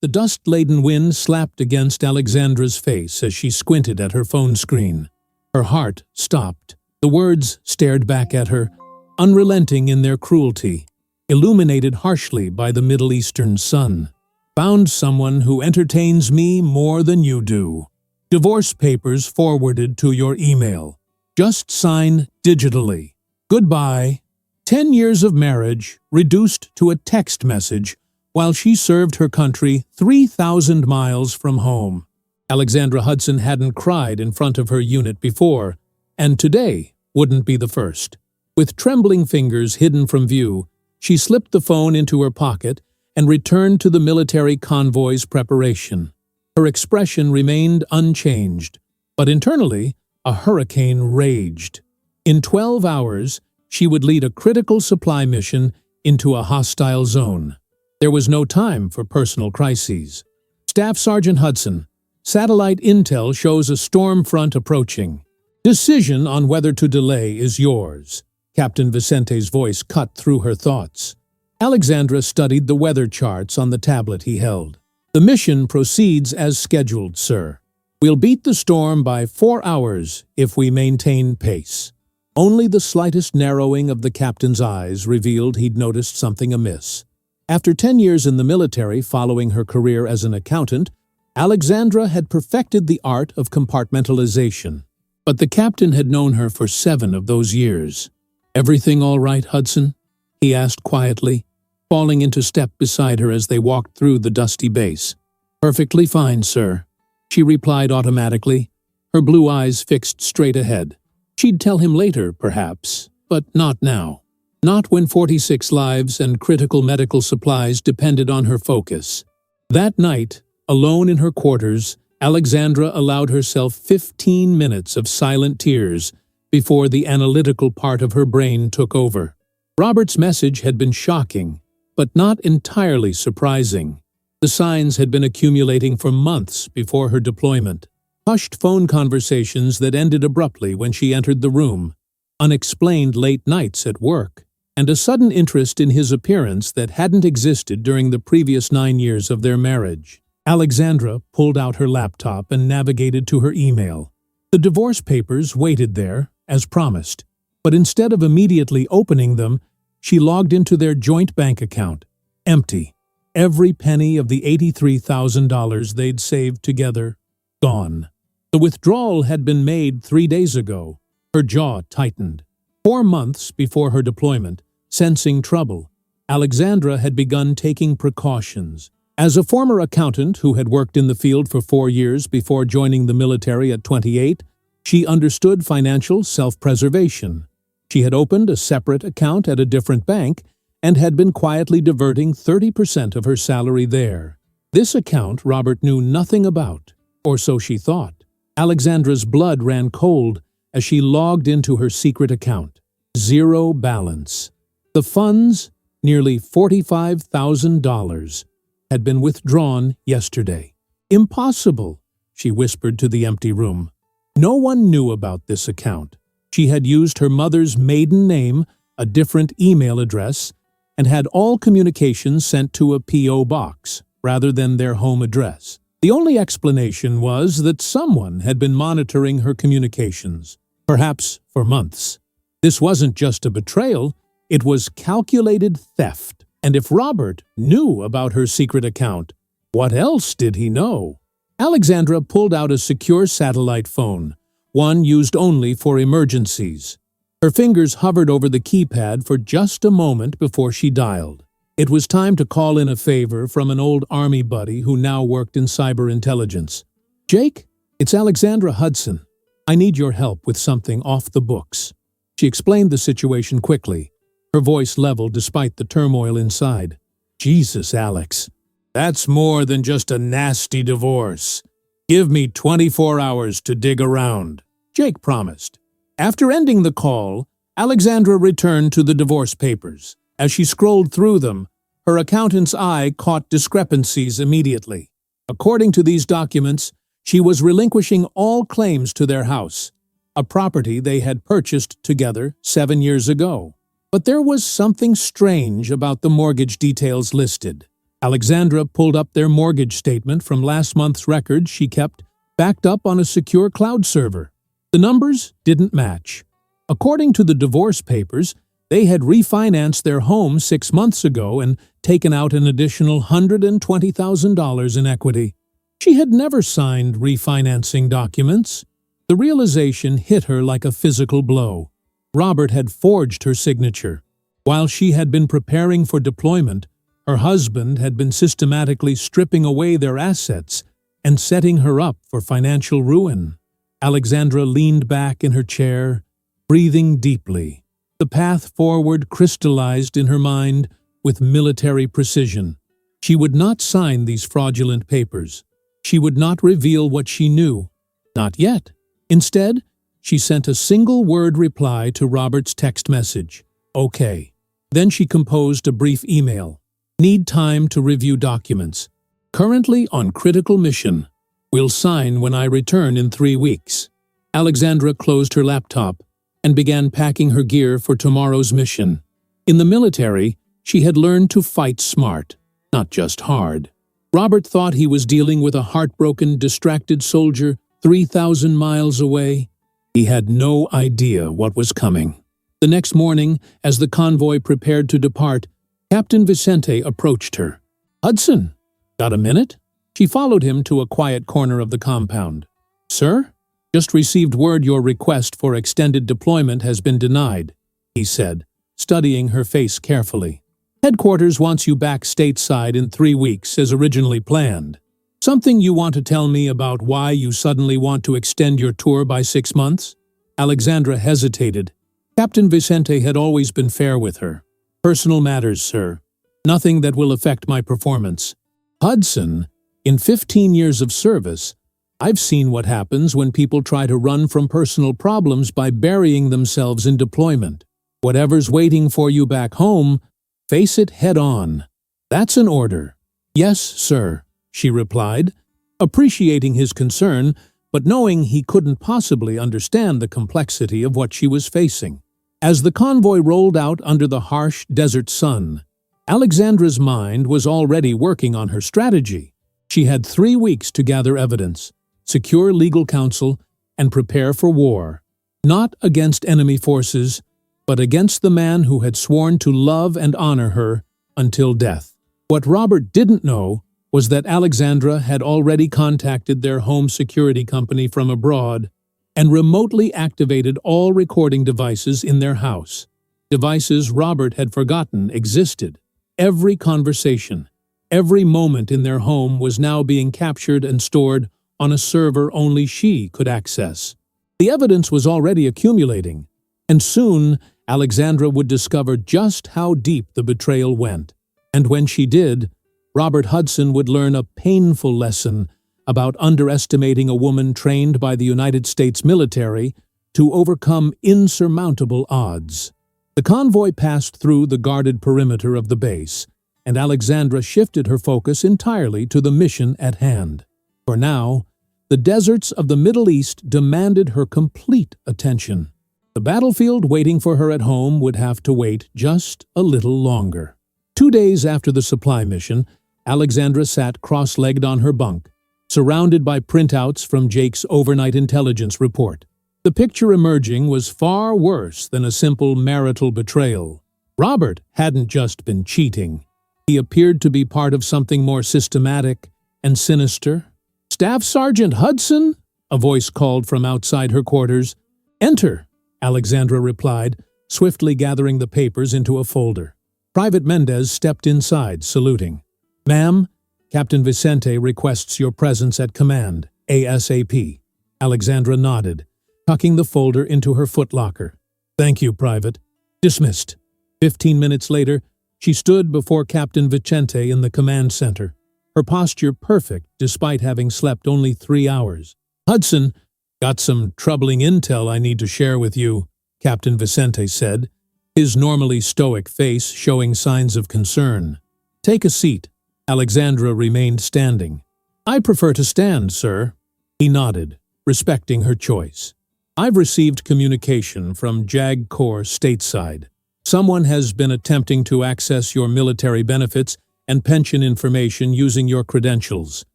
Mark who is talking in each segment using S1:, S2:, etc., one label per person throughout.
S1: The dust-laden wind slapped against Alexandra's face as she squinted at her phone screen. Her heart stopped. The words stared back at her, unrelenting in their cruelty, illuminated harshly by the Middle Eastern sun. Found someone who entertains me more than you do. Divorce papers forwarded to your email. Just sign digitally. Goodbye. 10 years of marriage reduced to a text message while she served her country 3,000 miles from home. Alexandra Hudson hadn't cried in front of her unit before, and today wouldn't be the first. With trembling fingers hidden from view, she slipped the phone into her pocket and returned to the military convoy's preparation. Her expression remained unchanged, but internally, a hurricane raged. In 12 hours, she would lead a critical supply mission into a hostile zone. There was no time for personal crises. Staff Sergeant Hudson, satellite intel shows a storm front approaching. Decision on whether to delay is yours. Captain Vicente's voice cut through her thoughts. Alexandra studied the weather charts on the tablet he held. The mission proceeds as scheduled, sir. We'll beat the storm by 4 hours if we maintain pace. Only the slightest narrowing of the captain's eyes revealed he'd noticed something amiss. After 10 years in the military following her career as an accountant, Alexandra had perfected the art of compartmentalization. But the captain had known her for 7 of those years. "Everything all right, Hudson?" he asked quietly, falling into step beside her as they walked through the dusty base. "Perfectly fine, sir," she replied automatically, her blue eyes fixed straight ahead. She'd tell him later, perhaps, but not now. Not when 46 lives and critical medical supplies depended on her focus. That night, alone in her quarters, Alexandra allowed herself 15 minutes of silent tears before the analytical part of her brain took over. Robert's message had been shocking, but not entirely surprising. The signs had been accumulating for months before her deployment. Hushed phone conversations that ended abruptly when she entered the room, unexplained late nights at work, and a sudden interest in his appearance that hadn't existed during the previous 9 years of their marriage. Alexandra pulled out her laptop and navigated to her email. The divorce papers waited there, as promised, but instead of immediately opening them, she logged into their joint bank account. Empty. Every penny of the $83,000 they'd saved together, gone. The withdrawal had been made 3 days ago. Her jaw tightened. 4 months before her deployment, sensing trouble, Alexandra had begun taking precautions. As a former accountant who had worked in the field for 4 years before joining the military at 28, she understood financial self-preservation. She had opened a separate account at a different bank and had been quietly diverting 30% of her salary there. This account Robert knew nothing about, or so she thought. Alexandra's blood ran cold as she logged into her secret account. 0 balance. The funds, nearly $45,000, had been withdrawn yesterday. "Impossible," she whispered to the empty room. No one knew about this account. She had used her mother's maiden name, a different email address, and had all communications sent to a P.O. box, rather than their home address. The only explanation was that someone had been monitoring her communications, perhaps for months. This wasn't just a betrayal, it was calculated theft. And if Robert knew about her secret account, what else did he know? Alexandra pulled out a secure satellite phone, one used only for emergencies. Her fingers hovered over the keypad for just a moment before she dialed. It was time to call in a favor from an old Army buddy who now worked in cyber intelligence. "Jake, it's Alexandra Hudson. I need your help with something off the books." She explained the situation quickly, her voice level despite the turmoil inside. "Jesus, Alex. That's more than just a nasty divorce. Give me 24 hours to dig around," Jake promised. After ending the call, Alexandra returned to the divorce papers. As she scrolled through them, her accountant's eye caught discrepancies immediately. According to these documents, she was relinquishing all claims to their house, a property they had purchased together 7 years ago. But there was something strange about the mortgage details listed. Alexandra pulled up their mortgage statement from last month's records she kept backed up on a secure cloud server. The numbers didn't match. According to the divorce papers, they had refinanced their home 6 months ago and taken out an additional $120,000 in equity. She had never signed refinancing documents. The realization hit her like a physical blow. Robert had forged her signature. While she had been preparing for deployment, her husband had been systematically stripping away their assets and setting her up for financial ruin. Alexandra leaned back in her chair, breathing deeply. The path forward crystallized in her mind with military precision. She would not sign these fraudulent papers. She would not reveal what she knew. Not yet. Instead, she sent a single-word reply to Robert's text message. Okay. Then she composed a brief email. Need time to review documents. Currently on critical mission. Will sign when I return in 3 weeks. Alexandra closed her laptop and began packing her gear for tomorrow's mission. In the military, she had learned to fight smart, not just hard. Robert thought he was dealing with a heartbroken, distracted soldier 3,000 miles away. He had no idea what was coming. The next morning, as the convoy prepared to depart, Captain Vicente approached her. "Hudson, got a minute?" She followed him to a quiet corner of the compound. "Sir? Just received word your request for extended deployment has been denied," he said, studying her face carefully. "Headquarters wants you back stateside in 3 weeks as originally planned. Something you want to tell me about why you suddenly want to extend your tour by 6 months?" Alexandra hesitated. Captain Vicente had always been fair with her. "Personal matters, sir. Nothing that will affect my performance." "Hudson, in 15 years of service, I've seen what happens when people try to run from personal problems by burying themselves in deployment. Whatever's waiting for you back home, face it head on. That's an order." "Yes, sir," she replied, appreciating his concern, but knowing he couldn't possibly understand the complexity of what she was facing. As the convoy rolled out under the harsh desert sun, Alexandra's mind was already working on her strategy. She had 3 weeks to gather evidence, secure legal counsel, and prepare for war, not against enemy forces, but against the man who had sworn to love and honor her until death. What Robert didn't know was that Alexandra had already contacted their home security company from abroad and remotely activated all recording devices in their house. Devices Robert had forgotten existed. Every conversation, every moment in their home was now being captured and stored on a server only she could access. The evidence was already accumulating, and soon Alexandra would discover just how deep the betrayal went. And when she did, Robert Hudson would learn a painful lesson about underestimating a woman trained by the United States military to overcome insurmountable odds. The convoy passed through the guarded perimeter of the base, and Alexandra shifted her focus entirely to the mission at hand. For now, the deserts of the Middle East demanded her complete attention. The battlefield waiting for her at home would have to wait just a little longer. 2 days after the supply mission, Alexandra sat cross-legged on her bunk, surrounded by printouts from Jake's overnight intelligence report. The picture emerging was far worse than a simple marital betrayal. Robert hadn't just been cheating. He appeared to be part of something more systematic and sinister. "Staff Sergeant Hudson?" a voice called from outside her quarters. "Enter," Alexandra replied, swiftly gathering the papers into a folder. Private Mendez stepped inside, saluting. "Ma'am, Captain Vicente requests your presence at command, ASAP." Alexandra nodded, tucking the folder into her footlocker. "Thank you, Private." Dismissed. 15 minutes later, she stood before Captain Vicente in the command center, her posture perfect despite having slept only 3 hours. "Hudson, got some troubling intel I need to share with you," Captain Vicente said, his normally stoic face showing signs of concern. "Take a seat." Alexandra remained standing. "I prefer to stand, sir." He nodded, respecting her choice. "I've received communication from JAG Corps stateside. Someone has been attempting to access your military benefits and pension information using your credentials.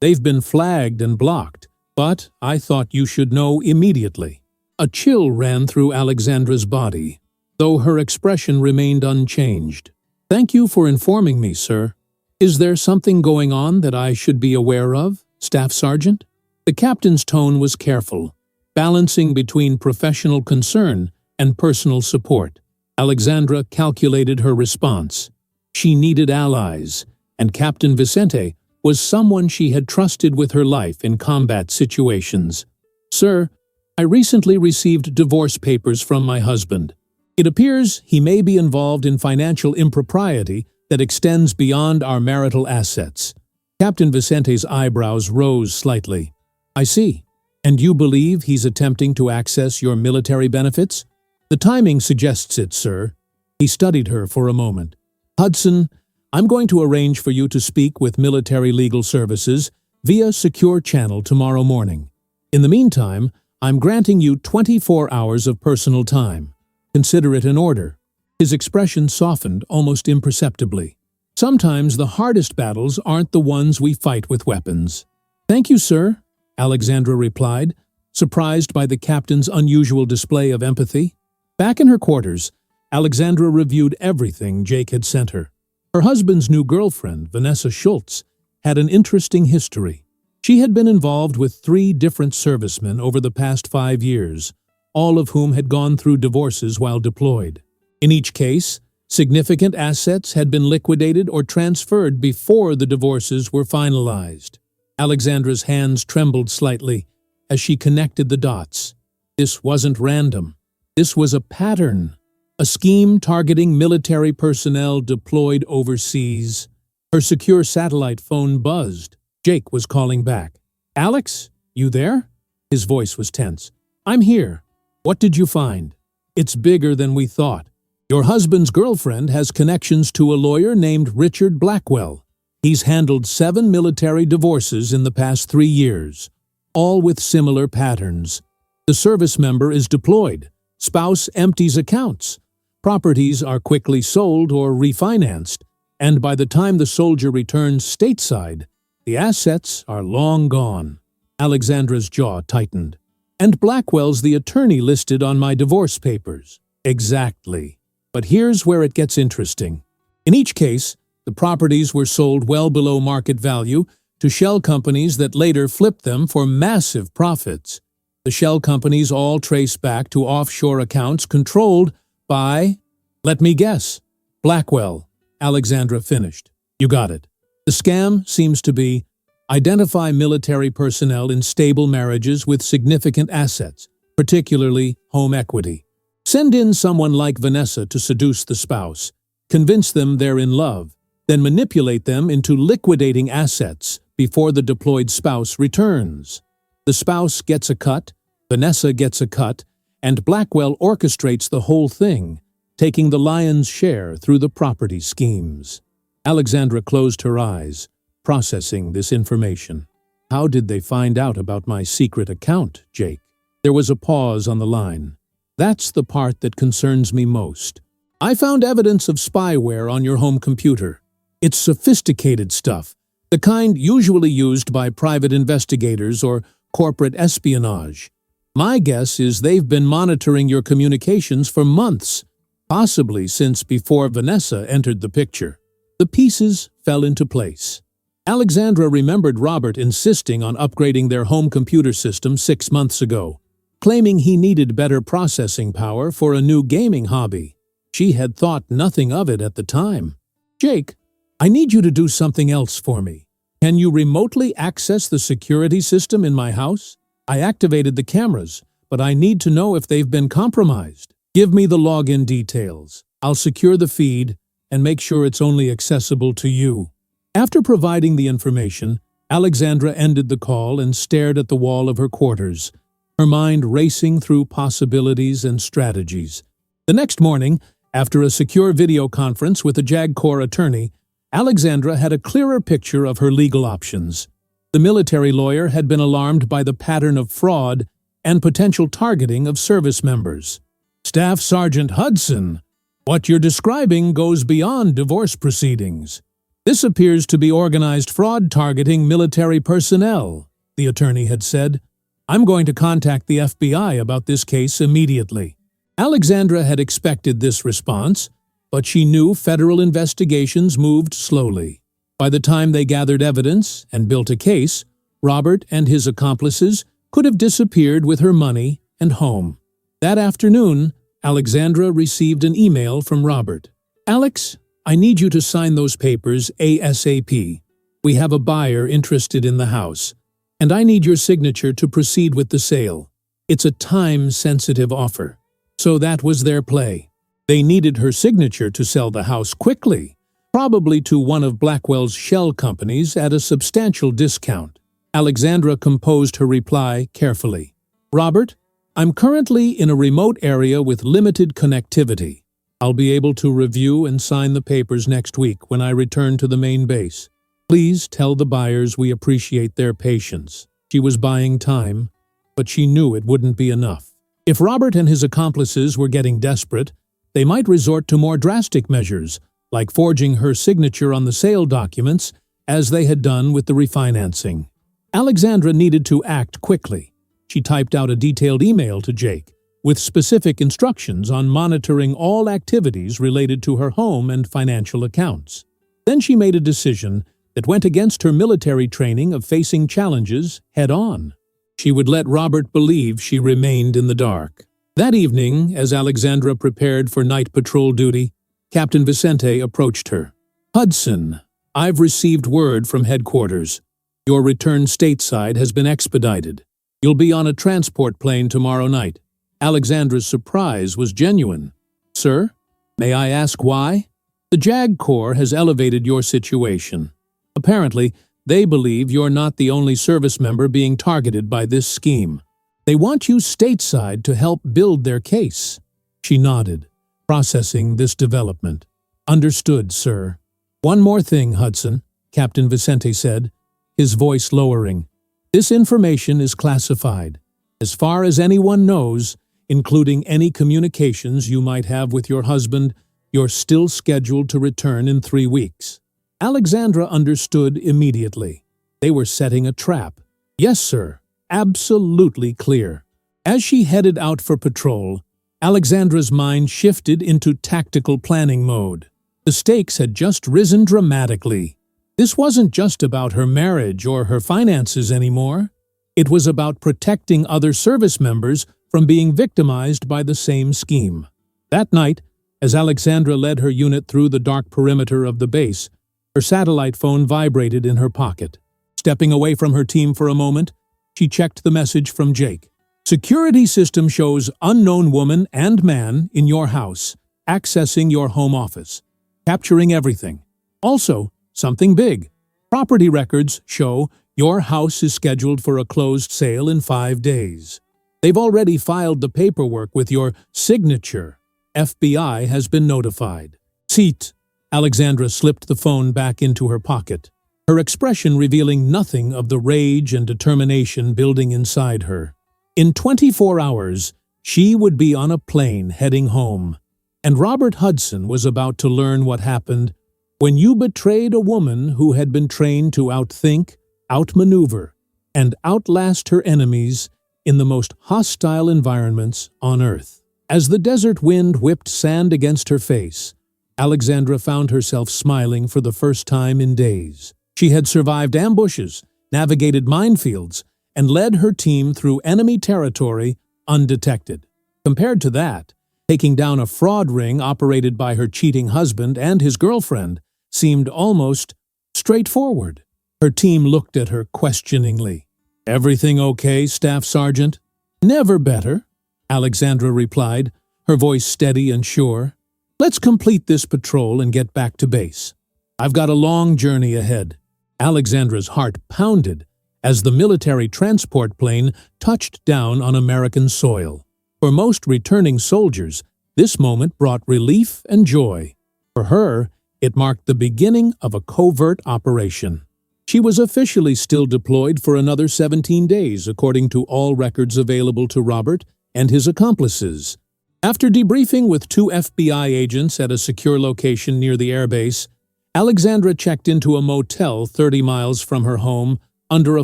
S1: They've been flagged and blocked, but I thought you should know immediately." A chill ran through Alexandra's body, though her expression remained unchanged. "Thank you for informing me, sir. Is there something going on that I should be aware of, Staff Sergeant?" The captain's tone was careful, balancing between professional concern and personal support. Alexandra calculated her response. She needed allies, and Captain Vicente was someone she had trusted with her life in combat situations. "Sir, I recently received divorce papers from my husband. It appears he may be involved in financial impropriety that extends beyond our marital assets." Captain Vicente's eyebrows rose slightly. "I see. And you believe he's attempting to access your military benefits?" "The timing suggests it, sir." He studied her for a moment. "Hudson, I'm going to arrange for you to speak with Military Legal Services via secure channel tomorrow morning. In the meantime, I'm granting you 24 hours of personal time. Consider it an order." His expression softened almost imperceptibly. "Sometimes the hardest battles aren't the ones we fight with weapons." "Thank you, sir," Alexandra replied, surprised by the captain's unusual display of empathy. Back in her quarters, Alexandra reviewed everything Jake had sent her. Her husband's new girlfriend, Vanessa Schultz, had an interesting history. She had been involved with 3 different servicemen over the past 5 years, all of whom had gone through divorces while deployed. In each case, significant assets had been liquidated or transferred before the divorces were finalized. Alexandra's hands trembled slightly as she connected the dots. This wasn't random. This was a pattern. A scheme targeting military personnel deployed overseas. Her secure satellite phone buzzed. Jake was calling back. "Alex, you there?" His voice was tense. "I'm here. What did you find?" "It's bigger than we thought. Your husband's girlfriend has connections to a lawyer named Richard Blackwell. He's handled 7 military divorces in the past 3 years, all with similar patterns. The service member is deployed. Spouse empties accounts. Properties are quickly sold or refinanced, and by the time the soldier returns stateside, the assets are long gone." Alexandra's jaw tightened. "And Blackwell's the attorney listed on my divorce papers." "Exactly. But here's where it gets interesting. In each case, the properties were sold well below market value to shell companies that later flipped them for massive profits. The shell companies all trace back to offshore accounts controlled by, let me guess, Blackwell." Alexandra finished. "You got it. The scam seems to be identify military personnel in stable marriages with significant assets, particularly home equity. Send in someone like Vanessa to seduce the spouse, convince them they're in love, then manipulate them into liquidating assets before the deployed spouse returns. The spouse gets a cut, Vanessa gets a cut, and Blackwell orchestrates the whole thing, taking the lion's share through the property schemes." Alexandra closed her eyes, processing this information. "How did they find out about my secret account, Jake?" There was a pause on the line. "That's the part that concerns me most. I found evidence of spyware on your home computer. It's sophisticated stuff, the kind usually used by private investigators or corporate espionage. My guess is they've been monitoring your communications for months, possibly since before Vanessa entered the picture." The pieces fell into place. Alexandra remembered Robert insisting on upgrading their home computer system 6 months ago, claiming he needed better processing power for a new gaming hobby. She had thought nothing of it at the time. "Jake, I need you to do something else for me. Can you remotely access the security system in my house? I activated the cameras, but I need to know if they've been compromised. Give me the login details. I'll secure the feed and make sure it's only accessible to you." After providing the information, Alexandra ended the call and stared at the wall of her quarters, her mind racing through possibilities and strategies. The next morning, after a secure video conference with a JAG Corps attorney, Alexandra had a clearer picture of her legal options. The military lawyer had been alarmed by the pattern of fraud and potential targeting of service members. "Staff Sergeant Hudson, what you're describing goes beyond divorce proceedings. "This appears to be organized fraud targeting military personnel," the attorney had said. "I'm going to contact the FBI about this case immediately." Alexandra had expected this response, but she knew federal investigations moved slowly. By the time they gathered evidence and built a case, Robert and his accomplices could have disappeared with her money and home. That afternoon, Alexandra received an email from Robert. "Alex, I need you to sign those papers ASAP. We have a buyer interested in the house, and I need your signature to proceed with the sale. It's a time-sensitive offer." So that was their play. They needed her signature to sell the house quickly, probably to one of Blackwell's shell companies at a substantial discount. Alexandra composed her reply carefully. "Robert, I'm currently in a remote area with limited connectivity. I'll be able to review and sign the papers next week when I return to the main base. Please tell the buyers we appreciate their patience." She was buying time, but she knew it wouldn't be enough. If Robert and his accomplices were getting desperate, they might resort to more drastic measures, like forging her signature on the sale documents, as they had done with the refinancing. Alexandra needed to act quickly. She typed out a detailed email to Jake, with specific instructions on monitoring all activities related to her home and financial accounts. Then she made a decision that went against her military training of facing challenges head-on. She would let Robert believe she remained in the dark. That evening, as Alexandra prepared for night patrol duty, Captain Vicente approached her. "Hudson, I've received word from headquarters. Your return stateside has been expedited. You'll be on a transport plane tomorrow night." Alexandra's surprise was genuine. "Sir, may I ask why?" "The JAG Corps has elevated your situation. Apparently, they believe you're not the only service member being targeted by this scheme. They want you stateside to help build their case." She nodded, processing this development. "Understood, sir." "One more thing, Hudson," Captain Vicente said, his voice lowering. "This information is classified. As far as anyone knows, including any communications you might have with your husband, you're still scheduled to return in 3 weeks." Alexandra understood immediately. They were setting a trap. "Yes, sir. Absolutely clear." As she headed out for patrol, Alexandra's mind shifted into tactical planning mode. The stakes had just risen dramatically. This wasn't just about her marriage or her finances anymore. It was about protecting other service members from being victimized by the same scheme. That night, as Alexandra led her unit through the dark perimeter of the base, her satellite phone vibrated in her pocket. Stepping away from her team for a moment, she checked the message from Jake. "Security system shows unknown woman and man in your house, accessing your home office, capturing everything. Also, something big. Property records show your house is scheduled for a closed sale in 5 days. They've already filed the paperwork with your signature. FBI has been notified." "Seat." Alexandra slipped the phone back into her pocket, her expression revealing nothing of the rage and determination building inside her. In 24 hours, she would be on a plane heading home, and Robert Hudson was about to learn what happened when you betrayed a woman who had been trained to outthink, outmaneuver, and outlast her enemies in the most hostile environments on Earth. As the desert wind whipped sand against her face, Alexandra found herself smiling for the first time in days. She had survived ambushes, navigated minefields, and led her team through enemy territory undetected. Compared to that, taking down a fraud ring operated by her cheating husband and his girlfriend seemed almost straightforward. Her team looked at her questioningly. "Everything okay, Staff Sergeant?" "Never better," Alexandra replied, her voice steady and sure. "Let's complete this patrol and get back to base. I've got a long journey ahead." Alexandra's heart pounded as the military transport plane touched down on American soil. For most returning soldiers, this moment brought relief and joy. For her, it marked the beginning of a covert operation. She was officially still deployed for another 17 days, according to all records available to Robert and his accomplices. After debriefing with 2 FBI agents at a secure location near the airbase, Alexandra checked into a motel 30 miles from her home under a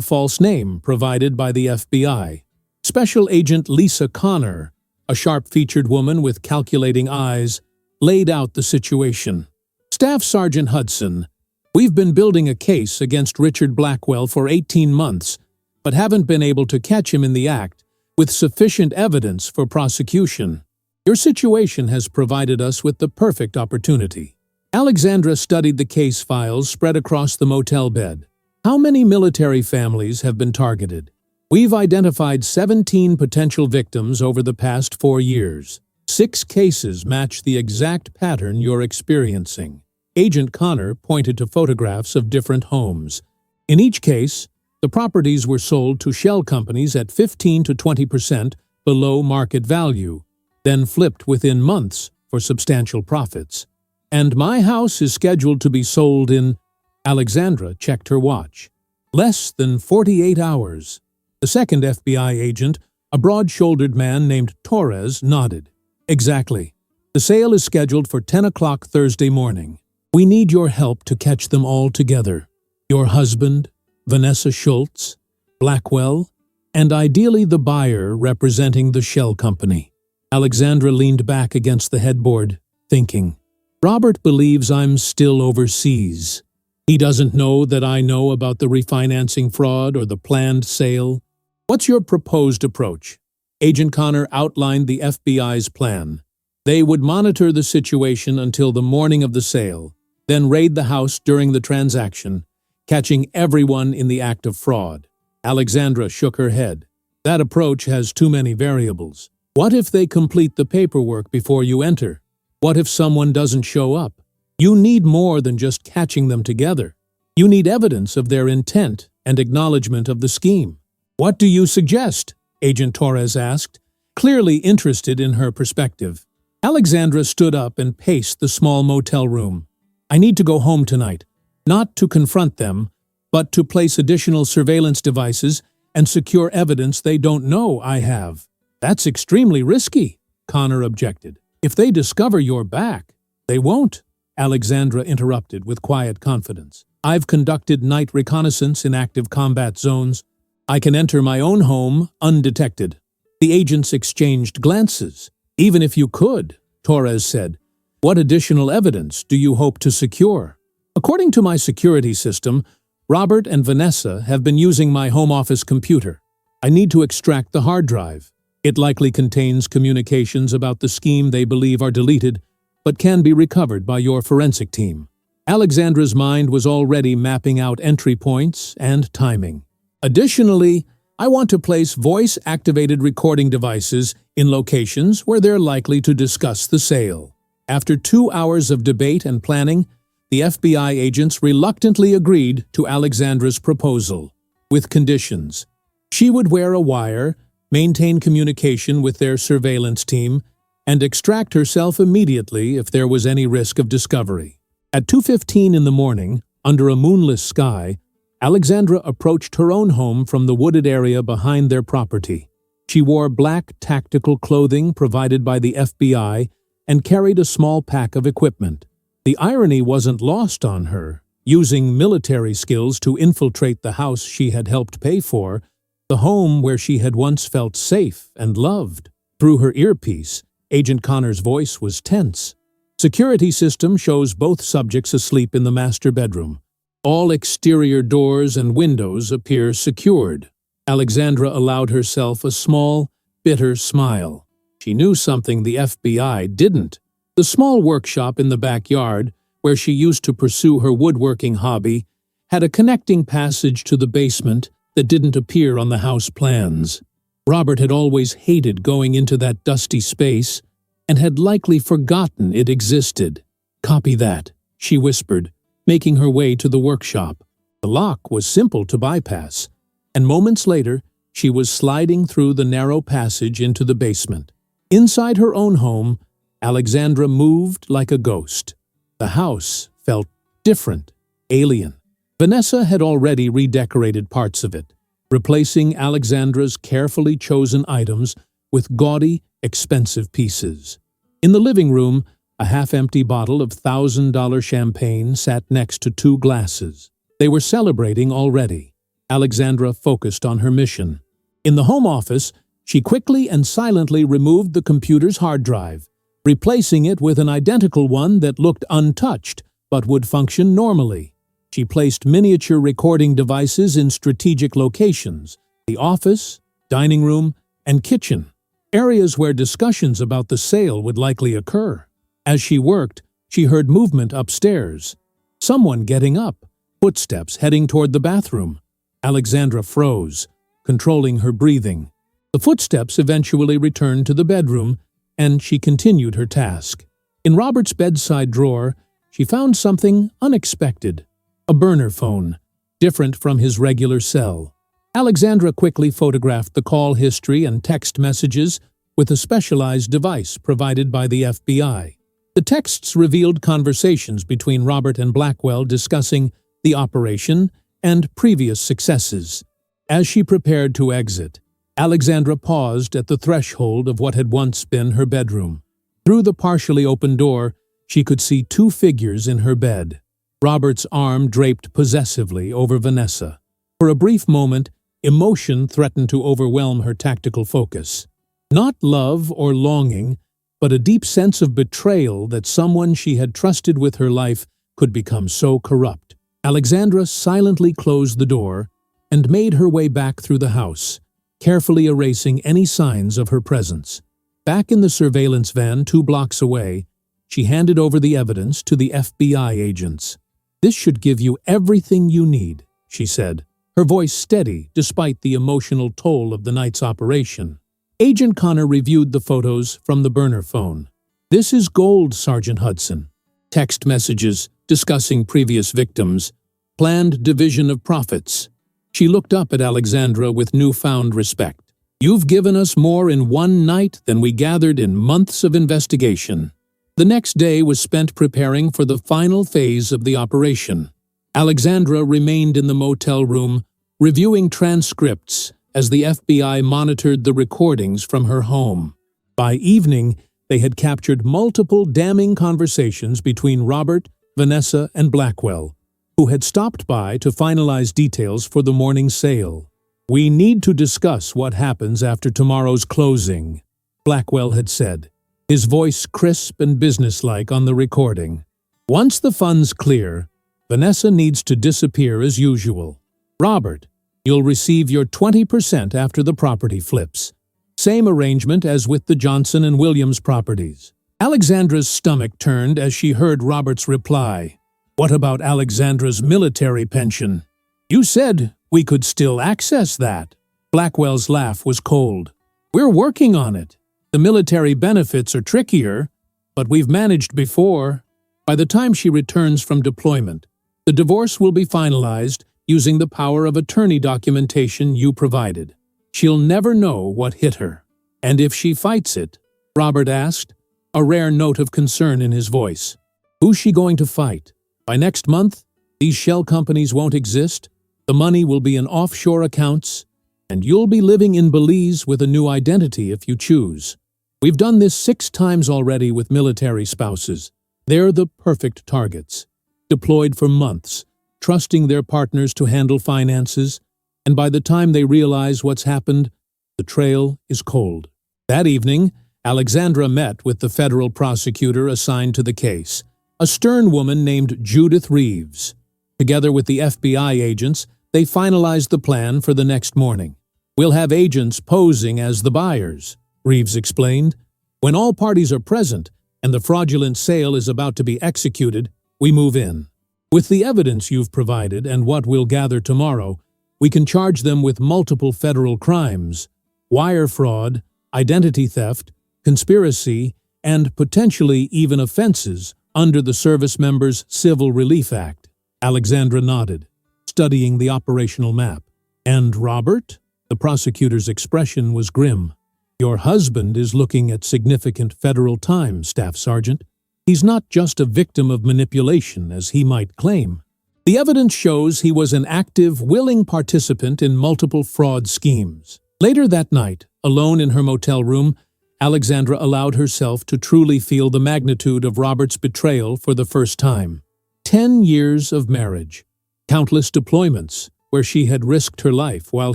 S1: false name provided by the FBI. Special Agent Lisa Connor, a sharp-featured woman with calculating eyes, laid out the situation. Staff Sergeant Hudson, we've been building a case against Richard Blackwell for 18 months, but haven't been able to catch him in the act with sufficient evidence for prosecution. Your situation has provided us with the perfect opportunity. Alexandra studied the case files spread across the motel bed. How many military families have been targeted? We've identified 17 potential victims over the past 4 years. 6 cases match the exact pattern you're experiencing. Agent Connor pointed to photographs of different homes. In each case, the properties were sold to shell companies at 15 to 20% below market value, then flipped within months for substantial profits. And my house is scheduled to be sold in... Alexandra checked her watch. Less than 48 hours. The second FBI agent, a broad-shouldered man named Torres, nodded. Exactly. The sale is scheduled for 10 o'clock Thursday morning. We need your help to catch them all together. Your husband, Vanessa Schultz, Blackwell, and ideally the buyer representing the shell company. Alexandra leaned back against the headboard, thinking, Robert believes I'm still overseas. He doesn't know that I know about the refinancing fraud or the planned sale. What's your proposed approach? Agent Connor outlined the FBI's plan. They would monitor the situation until the morning of the sale, then raid the house during the transaction, catching everyone in the act of fraud. Alexandra shook her head. That approach has too many variables. What if they complete the paperwork before you enter? What if someone doesn't show up? You need more than just catching them together. You need evidence of their intent and acknowledgement of the scheme. What do you suggest? Agent Torres asked, clearly interested in her perspective. Alexandra stood up and paced the small motel room. I need to go home tonight, not to confront them, but to place additional surveillance devices and secure evidence they don't know I have. That's extremely risky, Connor objected. If they discover you're back, they won't, Alexandra interrupted with quiet confidence. I've conducted night reconnaissance in active combat zones. I can enter my own home undetected. The agents exchanged glances. Even if you could, Torres said, what additional evidence do you hope to secure? According to my security system, Robert and Vanessa have been using my home office computer. I need to extract the hard drive. It likely contains communications about the scheme they believe are deleted, but can be recovered by your forensic team. Alexandra's mind was already mapping out entry points and timing. Additionally, I want to place voice-activated recording devices in locations where they're likely to discuss the sale. After 2 hours of debate and planning, the FBI agents reluctantly agreed to Alexandra's proposal, with conditions. She would wear a wire, maintain communication with their surveillance team, and extract herself immediately if there was any risk of discovery. At 2:15 in the morning, under a moonless sky, Alexandra approached her own home from the wooded area behind their property. She wore black tactical clothing provided by the FBI and carried a small pack of equipment. The irony wasn't lost on her. Using military skills to infiltrate the house she had helped pay for, the home where she had once felt safe and loved. Through her earpiece, Agent Connor's voice was tense. Security system shows both subjects asleep in the master bedroom. All exterior doors and windows appear secured. Alexandra allowed herself a small, bitter smile. She knew something the FBI didn't. The small workshop in the backyard, where she used to pursue her woodworking hobby, had a connecting passage to the basement that didn't appear on the house plans. Robert had always hated going into that dusty space and had likely forgotten it existed. Copy that, she whispered, making her way to the workshop. The lock was simple to bypass, and moments later, she was sliding through the narrow passage into the basement. Inside her own home, Alexandra moved like a ghost. The house felt different, alien. Vanessa had already redecorated parts of it, replacing Alexandra's carefully chosen items with gaudy, expensive pieces. In the living room, A half-empty bottle of $1,000 champagne sat next to two glasses. They were celebrating already. Alexandra focused on her mission. In the home office, she quickly and silently removed the computer's hard drive, replacing it with an identical one that looked untouched but would function normally. She placed miniature recording devices in strategic locations: the office, dining room, and kitchen, areas where discussions about the sale would likely occur. As she worked, she heard movement upstairs. Someone getting up, footsteps heading toward the bathroom. Alexandra froze, controlling her breathing. The footsteps eventually returned to the bedroom, and she continued her task. In Robert's bedside drawer, she found something unexpected: a burner phone, different from his regular cell. Alexandra quickly photographed the call history and text messages with a specialized device provided by the FBI. The texts revealed conversations between Robert and Blackwell discussing the operation and previous successes. As she prepared to exit, Alexandra paused at the threshold of what had once been her bedroom. Through the partially open door, she could see two figures in her bed. Robert's arm draped possessively over Vanessa. For a brief moment, emotion threatened to overwhelm her tactical focus. Not love or longing, but a deep sense of betrayal that someone she had trusted with her life could become so corrupt. Alexandra silently closed the door and made her way back through the house, carefully erasing any signs of her presence. Back in the surveillance van 2 blocks away, she handed over the evidence to the FBI agents. "This should give you everything you need," she said, her voice steady despite the emotional toll of the night's operation. Agent Connor reviewed the photos from the burner phone. "This is gold, Sergeant Hudson." Text messages discussing previous victims, planned division of profits. She looked up at Alexandra with newfound respect. "You've given us more in one night than we gathered in months of investigation." The next day was spent preparing for the final phase of the operation. Alexandra remained in the motel room, reviewing transcripts as the FBI monitored the recordings from her home. By evening, they had captured multiple damning conversations between Robert, Vanessa, and Blackwell, who had stopped by to finalize details for the morning sale. "We need to discuss what happens after tomorrow's closing," Blackwell had said, his voice crisp and businesslike on the recording. "Once the funds clear, Vanessa needs to disappear as usual. Robert, you'll receive your 20% after the property flips. Same arrangement as with the Johnson and Williams properties." Alexandra's stomach turned as she heard Robert's reply. "What about Alexandra's military pension? You said we could still access that." Blackwell's laugh was cold. "We're working on it. The military benefits are trickier, but we've managed before. By the time she returns from deployment, the divorce will be finalized using the power of attorney documentation you provided. She'll never know what hit her." "And if she fights it?" Robert asked, a rare note of concern in his voice. "Who's she going to fight? By next month, these shell companies won't exist, the money will be in offshore accounts, and you'll be living in Belize with a new identity if you choose. We've done this 6 times already with military spouses. They're the perfect targets. Deployed for months, trusting their partners to handle finances, and by the time they realize what's happened, the trail is cold." That evening, Alexandra met with the federal prosecutor assigned to the case, a stern woman named Judith Reeves. Together with the FBI agents, they finalized the plan for the next morning. "We'll have agents posing as the buyers," Reeves explained. "When all parties are present and the fraudulent sale is about to be executed, we move in. With the evidence you've provided and what we'll gather tomorrow, we can charge them with multiple federal crimes: wire fraud, identity theft, conspiracy, and potentially even offenses under the Service Members Civil Relief Act." Alexandra nodded, studying the operational map. "And Robert?" The prosecutor's expression was grim. "Your husband is looking at significant federal time, Staff Sergeant. He's not just a victim of manipulation, as he might claim. The evidence shows he was an active, willing participant in multiple fraud schemes." Later that night, alone in her motel room, Alexandra allowed herself to truly feel the magnitude of Robert's betrayal for the first time. 10 years of marriage, countless deployments where she had risked her life while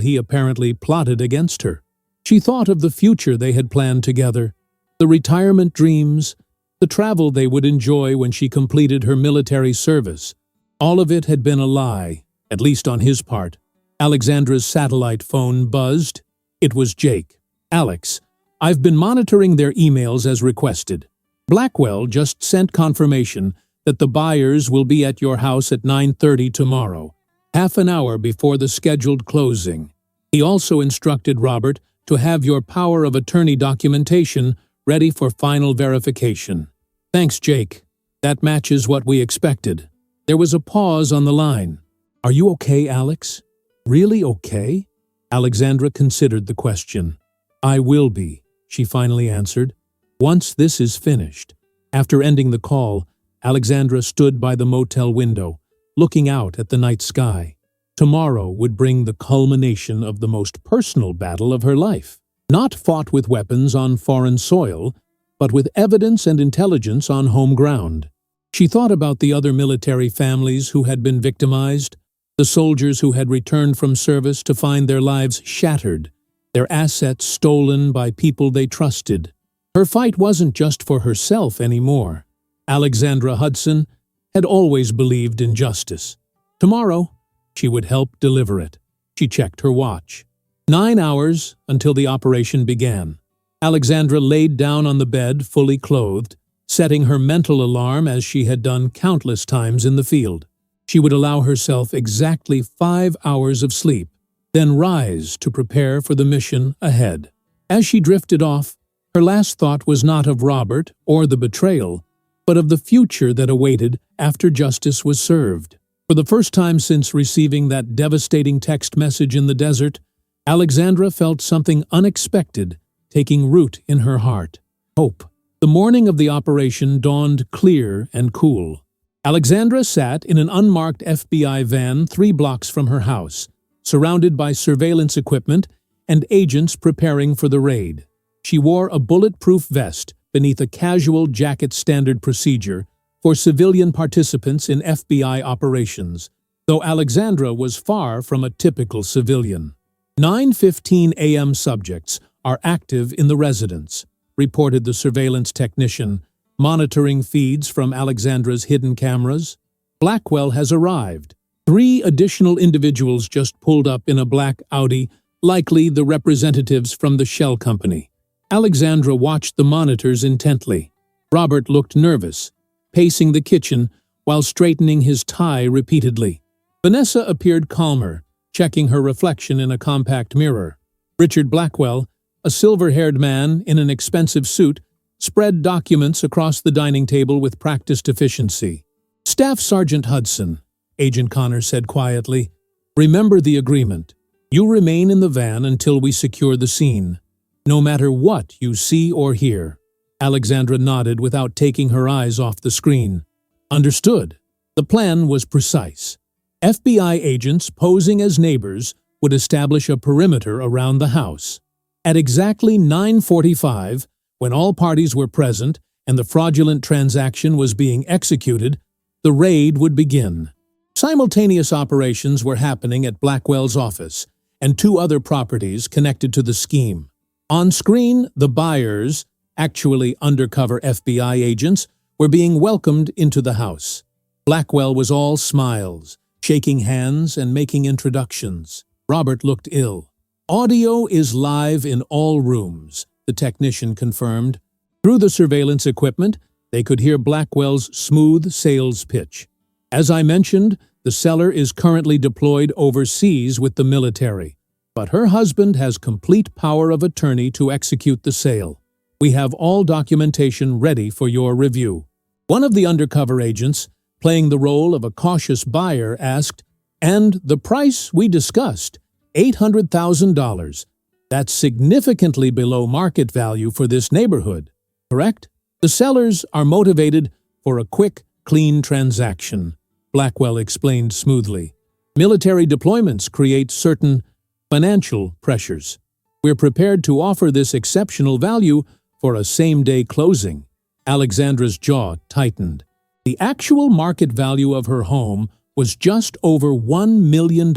S1: he apparently plotted against her. She thought of the future they had planned together, the retirement dreams, the travel they would enjoy when she completed her military service. All of it had been a lie, at least on his part. Alexandra's satellite phone buzzed. It was Jake. "Alex, I've been monitoring their emails as requested. Blackwell just sent confirmation that the buyers will be at your house at 9:30 tomorrow, half an hour before the scheduled closing. He also instructed Robert to have your power of attorney documentation ready for final verification." "Thanks, Jake. That matches what we expected." There was a pause on the line. "Are you okay, Alex? Really okay?" Alexandra considered the question. "I will be," she finally answered, "once this is finished." After ending the call, Alexandra stood by the motel window, looking out at the night sky. Tomorrow would bring the culmination of the most personal battle of her life. Not fought with weapons on foreign soil, but with evidence and intelligence on home ground. She thought about the other military families who had been victimized, the soldiers who had returned from service to find their lives shattered, their assets stolen by people they trusted. Her fight wasn't just for herself anymore. Alexandra Hudson had always believed in justice. Tomorrow, she would help deliver it. She checked her watch. 9 hours until the operation began. Alexandra laid down on the bed, fully clothed, setting her mental alarm as she had done countless times in the field. She would allow herself exactly 5 hours of sleep, then rise to prepare for the mission ahead. As she drifted off, her last thought was not of Robert or the betrayal, but of the future that awaited after justice was served. For the first time since receiving that devastating text message in the desert, Alexandra felt something unexpected taking root in her heart. Hope. The morning of the operation dawned clear and cool. Alexandra sat in an unmarked FBI van 3 blocks from her house, surrounded by surveillance equipment and agents preparing for the raid. She wore a bulletproof vest beneath a casual jacket standard procedure for civilian participants in FBI operations, though Alexandra was far from a typical civilian. 9:15 a.m. subjects are active in the residence, reported the surveillance technician, monitoring feeds from Alexandra's hidden cameras. Blackwell has arrived. 3 additional individuals just pulled up in a black Audi, likely the representatives from the shell company. Alexandra watched the monitors intently. Robert looked nervous, pacing the kitchen while straightening his tie repeatedly. Vanessa appeared calmer, checking her reflection in a compact mirror. Richard Blackwell, a silver-haired man in an expensive suit, spread documents across the dining table with practiced efficiency. "Staff Sergeant Hudson," Agent Connor said quietly, "remember the agreement. You remain in the van until we secure the scene, no matter what you see or hear." Alexandra nodded without taking her eyes off the screen. Understood. The plan was precise. FBI agents posing as neighbors would establish a perimeter around the house. At exactly 9:45, when all parties were present and the fraudulent transaction was being executed, the raid would begin. Simultaneous operations were happening at Blackwell's office and 2 other properties connected to the scheme. On screen, the buyers, actually undercover FBI agents, were being welcomed into the house. Blackwell was all smiles, shaking hands and making introductions. Robert looked ill. "Audio is live in all rooms," the technician confirmed. Through the surveillance equipment, they could hear Blackwell's smooth sales pitch. "As I mentioned, the seller is currently deployed overseas with the military, but her husband has complete power of attorney to execute the sale. We have all documentation ready for your review." One of the undercover agents, playing the role of a cautious buyer, asked, "And the price we discussed, $800,000. That's significantly below market value for this neighborhood, correct?" "The sellers are motivated for a quick, clean transaction," Blackwell explained smoothly. "Military deployments create certain financial pressures. We're prepared to offer this exceptional value for a same-day closing. Alexandra's jaw tightened. The actual market value of her home was just over $1 million.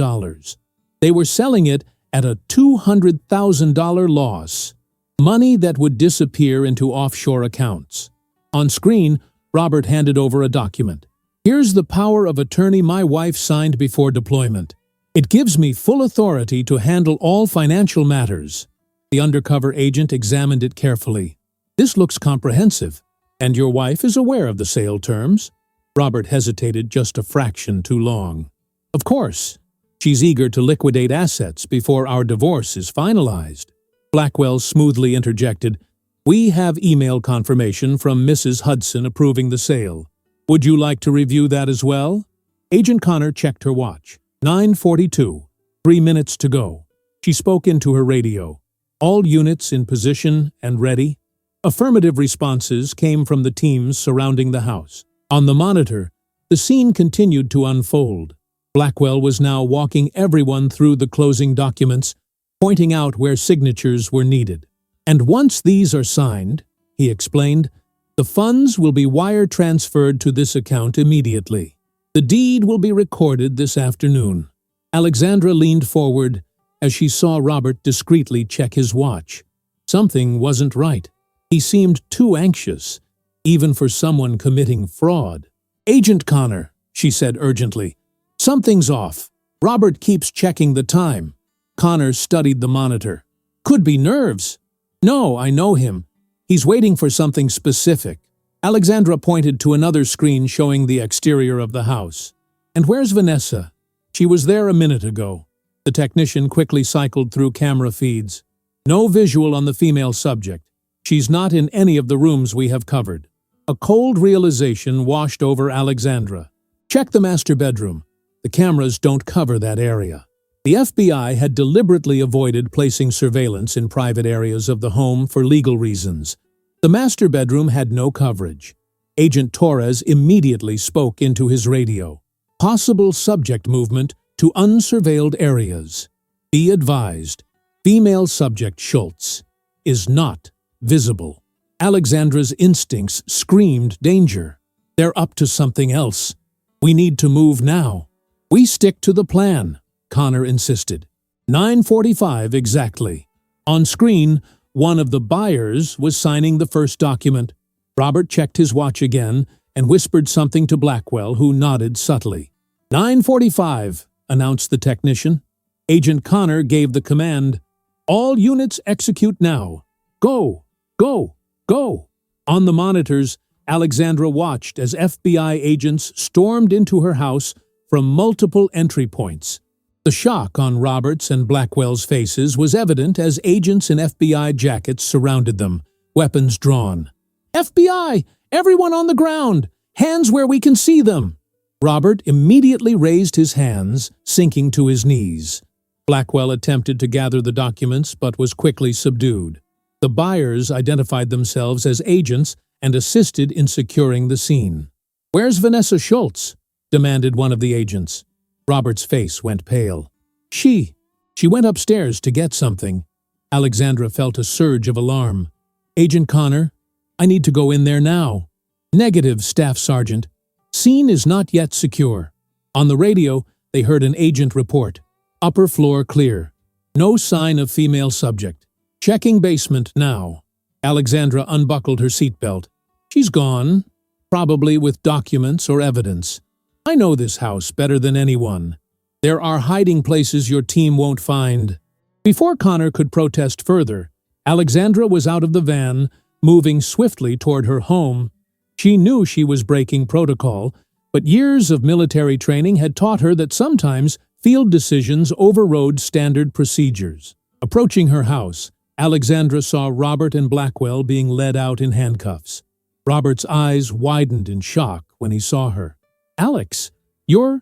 S1: They were selling it at a $200,000 loss, money that would disappear into offshore accounts. On screen, Robert handed over a document. "Here's the power of attorney my wife signed before deployment. It gives me full authority to handle all financial matters." The undercover agent examined it carefully. "This looks comprehensive. And your wife is aware of the sale terms?" Robert hesitated just a fraction too long. "Of course. She's eager to liquidate assets before our divorce is finalized." Blackwell smoothly interjected, "We have email confirmation from Mrs. Hudson approving the sale. Would you like to review that as well?" Agent Connor checked her watch. 9:42. 3 minutes to go. She spoke into her radio. "All units in position and ready." Affirmative responses came from the teams surrounding the house. On the monitor, the scene continued to unfold. Blackwell was now walking everyone through the closing documents, pointing out where signatures were needed. "And once these are signed," he explained, "the funds will be wire transferred to this account immediately. The deed will be recorded this afternoon." Alexandra leaned forward as she saw Robert discreetly check his watch. Something wasn't right. He seemed too anxious, even for someone committing fraud. "Agent Connor," she said urgently, "something's off. Robert keeps checking the time." Connor studied the monitor. "Could be nerves." "No, I know him. He's waiting for something specific." Alexandra pointed to another screen showing the exterior of the house. "And where's Vanessa?" "She was there a minute ago." The technician quickly cycled through camera feeds. "No visual on the female subject. She's not in any of the rooms we have covered." A cold realization washed over Alexandra. "Check the master bedroom. The cameras don't cover that area." The FBI had deliberately avoided placing surveillance in private areas of the home for legal reasons. The master bedroom had no coverage. Agent Torres immediately spoke into his radio. "Possible subject movement to unsurveilled areas. Be advised, female subject Schultz is not visible." Alexandra's instincts screamed danger. "They're up to something else. We need to move now." "We stick to the plan," Connor insisted. 9:45 exactly. On screen, one of the buyers was signing the first document. Robert checked his watch again and whispered something to Blackwell, who nodded subtly. 9:45, announced the technician. Agent Connor gave the command, "All units execute now. Go, go, go." On the monitors, Alexandra watched as FBI agents stormed into her house from multiple entry points. The shock on Robert's and Blackwell's faces was evident as agents in FBI jackets surrounded them, weapons drawn. "FBI! Everyone on the ground! Hands where we can see them!" Robert immediately raised his hands, sinking to his knees. Blackwell attempted to gather the documents but was quickly subdued. The buyers identified themselves as agents and assisted in securing the scene. "Where's Vanessa Schultz?" demanded one of the agents. Robert's face went pale. She went upstairs to get something." Alexandra felt a surge of alarm. "Agent Connor, I need to go in there now." "Negative, Staff Sergeant. Scene is not yet secure." On the radio, they heard an agent report. "Upper floor clear. No sign of female subject. Checking basement now." Alexandra unbuckled her seatbelt. "She's gone, probably with documents or evidence. I know this house better than anyone. There are hiding places your team won't find." Before Connor could protest further, Alexandra was out of the van, moving swiftly toward her home. She knew she was breaking protocol, but years of military training had taught her that sometimes field decisions overrode standard procedures. Approaching her house, Alexandra saw Robert and Blackwell being led out in handcuffs. Robert's eyes widened in shock when he saw her. "Alex, you're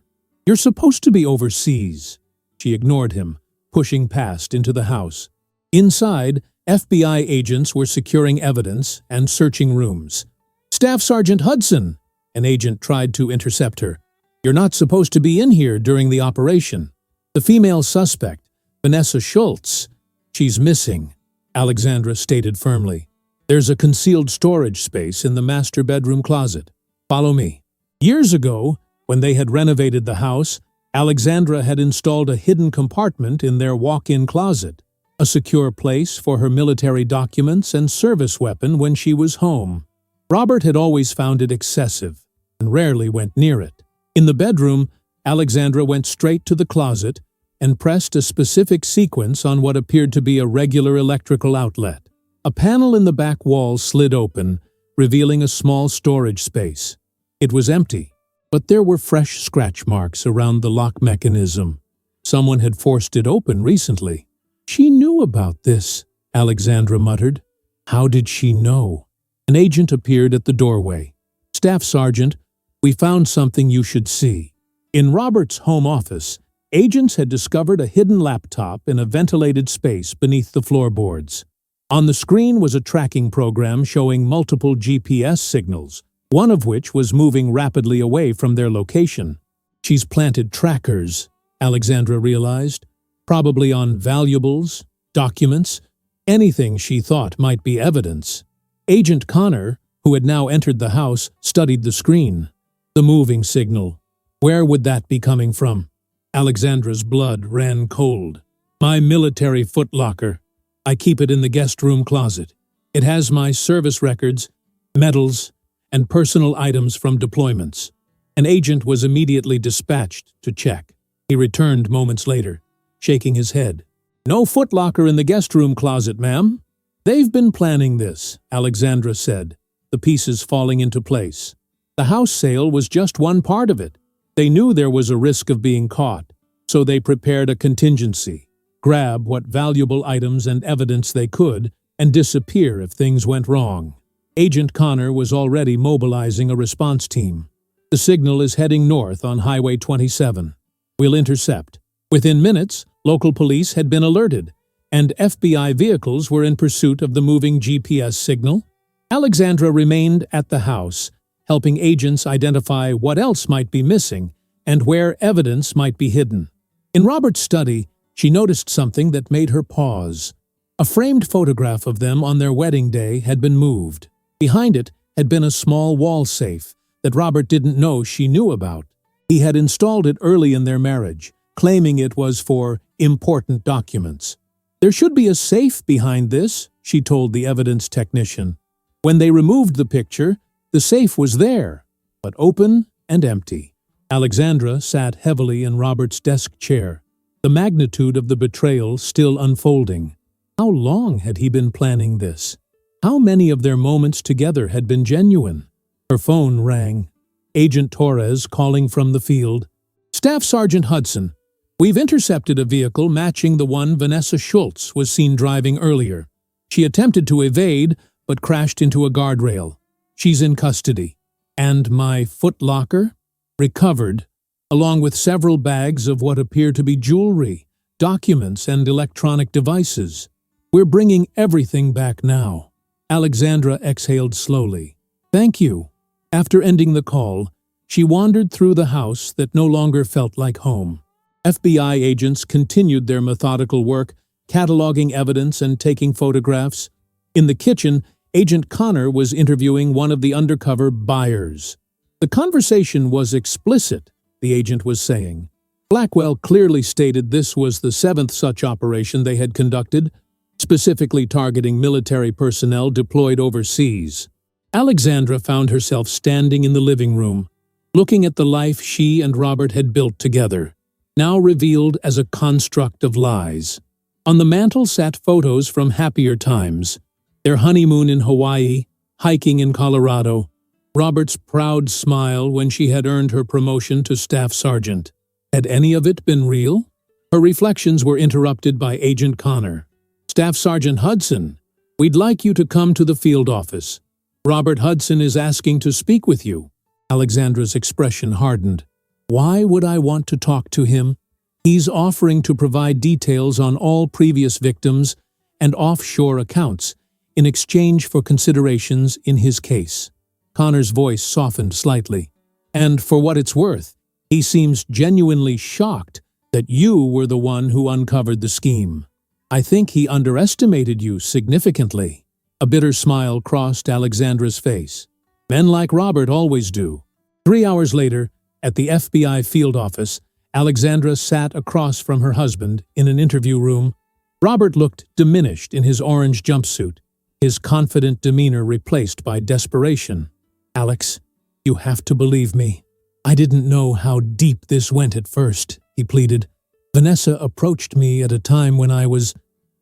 S1: supposed to be overseas." She ignored him, pushing past into the house. Inside, FBI agents were securing evidence and searching rooms. "Staff Sergeant Hudson," an agent tried to intercept her. "You're not supposed to be in here during the operation." "The female suspect, Vanessa Schultz, she's missing," Alexandra stated firmly. There's a concealed storage space in the master bedroom closet. Follow me." Years ago, when they had renovated the house, Alexandra had installed a hidden compartment in their walk-in closet, a secure place for her military documents and service weapon when she was home. Robert had always found it excessive and rarely went near it. In the bedroom, Alexandra went straight to the closet and pressed a specific sequence on what appeared to be a regular electrical outlet. A panel in the back wall slid open, revealing a small storage space. It was empty, but there were fresh scratch marks around the lock mechanism. Someone had forced it open recently. "She knew about this," Alexandra muttered. How did she know? An agent appeared at the doorway. "Staff Sergeant, we found something you should see." In Robert's home office, agents had discovered a hidden laptop in a ventilated space beneath the floorboards. On the screen was a tracking program showing multiple GPS signals, one of which was moving rapidly away from their location. "She's planted trackers," Alexandra realized, "probably on valuables, documents, anything she thought might be evidence." Agent Connor, who had now entered the house, studied the screen. The moving signal. Where would that be coming from? Alexandra's blood ran cold. "My military footlocker. I keep it in the guest room closet. It has my service records, medals, and personal items from deployments." An agent was immediately dispatched to check. He returned moments later, shaking his head. "No footlocker in the guest room closet, ma'am." "They've been planning this," Alexandra said, the pieces falling into place. The house sale was just one part of it. They knew there was a risk of being caught, so they prepared a contingency. Grab what valuable items and evidence they could, and disappear if things went wrong. Agent Connor was already mobilizing a response team. "The signal is heading north on Highway 27. We'll intercept." Within minutes, local police had been alerted, and FBI vehicles were in pursuit of the moving GPS signal. Alexandra remained at the house, helping agents identify what else might be missing and where evidence might be hidden. In Robert's study, she noticed something that made her pause. A framed photograph of them on their wedding day had been moved. Behind it had been a small wall safe that Robert didn't know she knew about. He had installed it early in their marriage, claiming it was for important documents. "There should be a safe behind this," she told the evidence technician. When they removed the picture, the safe was there, but open and empty. Alexandra sat heavily in Robert's desk chair, the magnitude of the betrayal still unfolding. How long had he been planning this? How many of their moments together had been genuine? Her phone rang. Agent Torres calling from the field. "Staff Sergeant Hudson, we've intercepted a vehicle matching the one Vanessa Schultz was seen driving earlier. She attempted to evade, but crashed into a guardrail. She's in custody. And my footlocker? Recovered, along with several bags of what appear to be jewelry, documents, and electronic devices. We're bringing everything back now." Alexandra exhaled slowly. "Thank you." After ending the call, she wandered through the house that no longer felt like home. FBI agents continued their methodical work, cataloging evidence and taking photographs. In the kitchen, Agent Connor was interviewing one of the undercover buyers. The conversation was explicit, the agent was saying. Blackwell clearly stated this was the 7th such operation they had conducted, specifically targeting military personnel deployed overseas. Alexandra found herself standing in the living room, looking at the life she and Robert had built together, now revealed as a construct of lies. On the mantel sat photos from happier times, their honeymoon in Hawaii, hiking in Colorado, Robert's proud smile when she had earned her promotion to staff sergeant. Had any of it been real? Her reflections were interrupted by Agent Connor. "Staff Sergeant Hudson, we'd like you to come to the field office. Robert Hudson is asking to speak with you." Alexandra's expression hardened. "Why would I want to talk to him? He's offering to provide details on all previous victims and offshore accounts in exchange for considerations in his case." Connor's voice softened slightly. "And for what it's worth, he seems genuinely shocked that you were the one who uncovered the scheme. I think he underestimated you significantly." A bitter smile crossed Alexandra's face. Men like Robert always do. 3 hours later, at the FBI field office, Alexandra sat across from her husband in an interview room. Robert looked diminished in his orange jumpsuit, his confident demeanor replaced by desperation. "Alex, you have to believe me. I didn't know how deep this went at first," he pleaded. "Vanessa approached me at a time when I was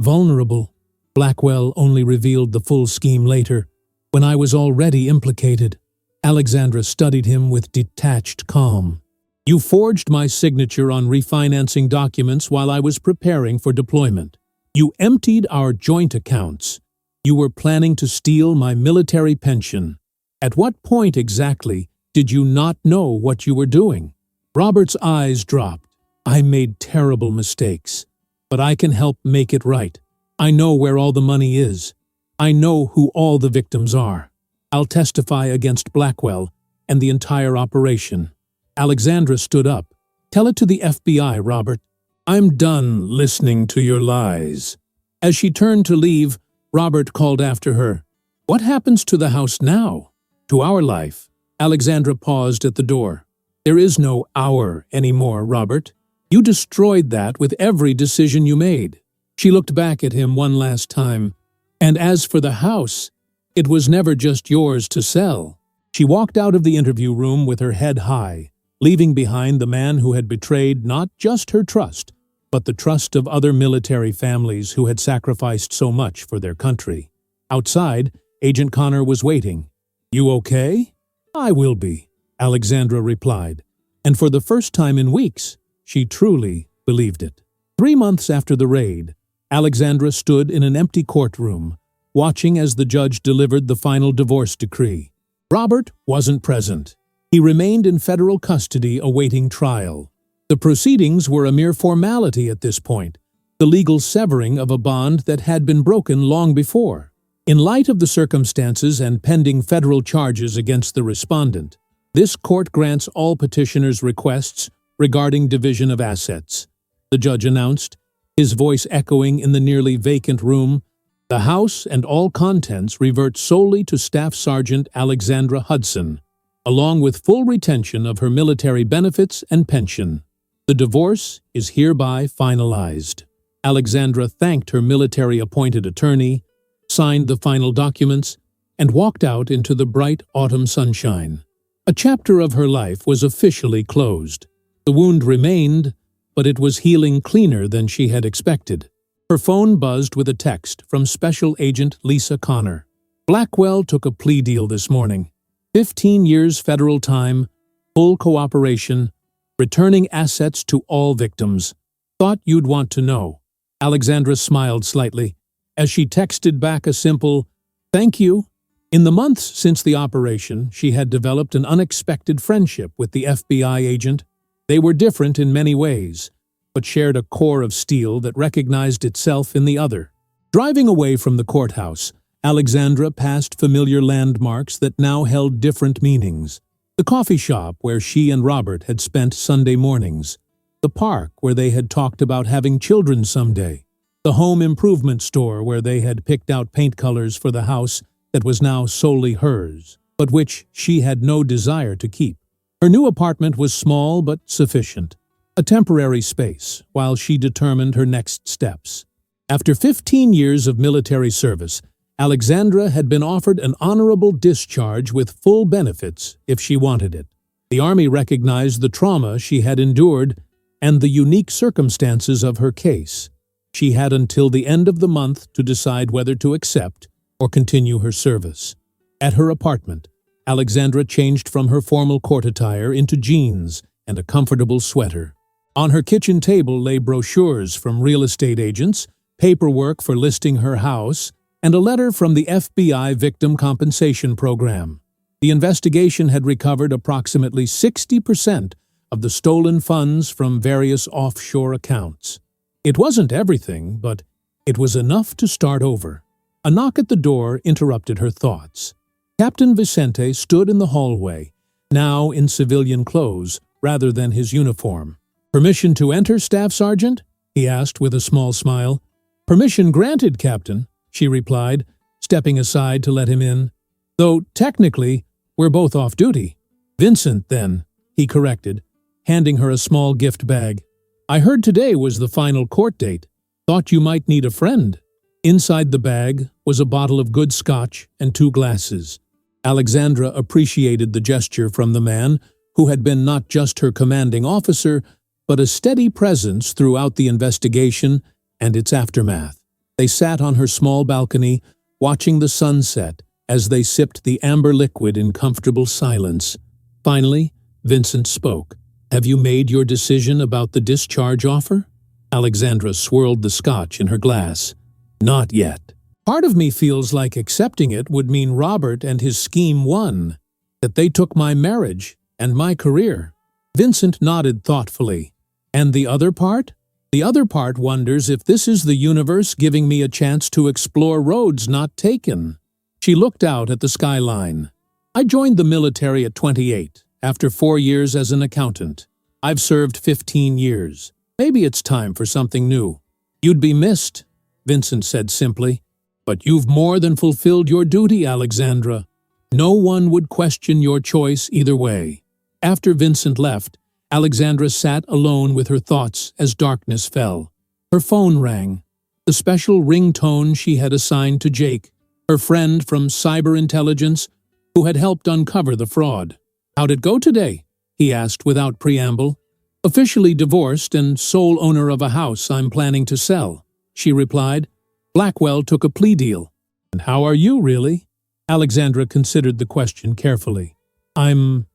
S1: vulnerable. Blackwell only revealed the full scheme later, when I was already implicated." Alexandra studied him with detached calm. "You forged my signature on refinancing documents while I was preparing for deployment. You emptied our joint accounts. You were planning to steal my military pension. At what point exactly did you not know what you were doing?" Robert's eyes dropped. "I made terrible mistakes, but I can help make it right. I know where all the money is. I know who all the victims are. I'll testify against Blackwell and the entire operation." Alexandra stood up. "Tell it to the FBI, Robert. I'm done listening to your lies." As she turned to leave, Robert called after her. "What happens to the house now? To our life?" Alexandra paused at the door. "There is no our anymore, Robert. You destroyed that with every decision you made." She looked back at him one last time. "And as for the house, it was never just yours to sell." She walked out of the interview room with her head high, leaving behind the man who had betrayed not just her trust, but the trust of other military families who had sacrificed so much for their country. Outside, Agent Connor was waiting. "You okay?" "I will be," Alexandra replied, and for the first time in weeks, she truly believed it. 3 months after the raid, Alexandra stood in an empty courtroom, watching as the judge delivered the final divorce decree. Robert wasn't present. He remained in federal custody awaiting trial. The proceedings were a mere formality at this point, the legal severing of a bond that had been broken long before. In light of the circumstances and pending federal charges against the respondent, this court grants all petitioners' requests regarding division of assets. The judge announced, his voice echoing in the nearly vacant room. The house and all contents revert solely to Staff Sergeant Alexandra Hudson, along with full retention of her military benefits and pension. The divorce is hereby finalized. Alexandra thanked her military-appointed attorney, signed the final documents, and walked out into the bright autumn sunshine. A chapter of her life was officially closed. The wound remained, but it was healing cleaner than she had expected. Her phone buzzed with a text from Special Agent Lisa Connor. "Blackwell took a plea deal this morning. 15 years federal time, full cooperation, returning assets to all victims. Thought you'd want to know." Alexandra smiled slightly as she texted back a simple, "Thank you." In the months since the operation, she had developed an unexpected friendship with the FBI agent. They were different in many ways, but shared a core of steel that recognized itself in the other. Driving away from the courthouse, Alexandra passed familiar landmarks that now held different meanings. The coffee shop where she and Robert had spent Sunday mornings. The park where they had talked about having children someday. The home improvement store where they had picked out paint colors for the house that was now solely hers, but which she had no desire to keep. Her new apartment was small but sufficient. A temporary space while she determined her next steps. After 15 years of military service, Alexandra had been offered an honorable discharge with full benefits if she wanted it. The Army recognized the trauma she had endured and the unique circumstances of her case. She had until the end of the month to decide whether to accept or continue her service. At her apartment, Alexandra changed from her formal court attire into jeans and a comfortable sweater. On her kitchen table lay brochures from real estate agents, paperwork for listing her house, and a letter from the FBI Victim Compensation Program. The investigation had recovered approximately 60% of the stolen funds from various offshore accounts. It wasn't everything, but it was enough to start over. A knock at the door interrupted her thoughts. Captain Vicente stood in the hallway, now in civilian clothes rather than his uniform. "Permission to enter, Staff Sergeant?" he asked with a small smile. "Permission granted, Captain," she replied, stepping aside to let him in. "Though, technically, we're both off duty." "Vincent, then," he corrected, handing her a small gift bag. "I heard today was the final court date. Thought you might need a friend." Inside the bag was a bottle of good scotch and 2 glasses. Alexandra appreciated the gesture from the man, who had been not just her commanding officer, but a steady presence throughout the investigation and its aftermath. They sat on her small balcony, watching the sunset as they sipped the amber liquid in comfortable silence. Finally, Vincent spoke. "Have you made your decision about the discharge offer?" Alexandra swirled the scotch in her glass. "Not yet. Part of me feels like accepting it would mean Robert and his scheme won, that they took my marriage and my career." Vincent nodded thoughtfully. "And the other part?" "The other part wonders if this is the universe giving me a chance to explore roads not taken." She looked out at the skyline. "I joined the military at 28, after 4 years as an accountant. I've served 15 years. Maybe it's time for something new." "You'd be missed," Vincent said simply. "But you've more than fulfilled your duty, Alexandra. No one would question your choice either way." After Vincent left, Alexandra sat alone with her thoughts as darkness fell. Her phone rang, the special ringtone she had assigned to Jake, her friend from cyber intelligence, who had helped uncover the fraud. "How'd it go today?" he asked without preamble. "Officially divorced and sole owner of a house I'm planning to sell," she replied. "Blackwell took a plea deal." "And how are you, really?" Alexandra considered the question carefully. "I'm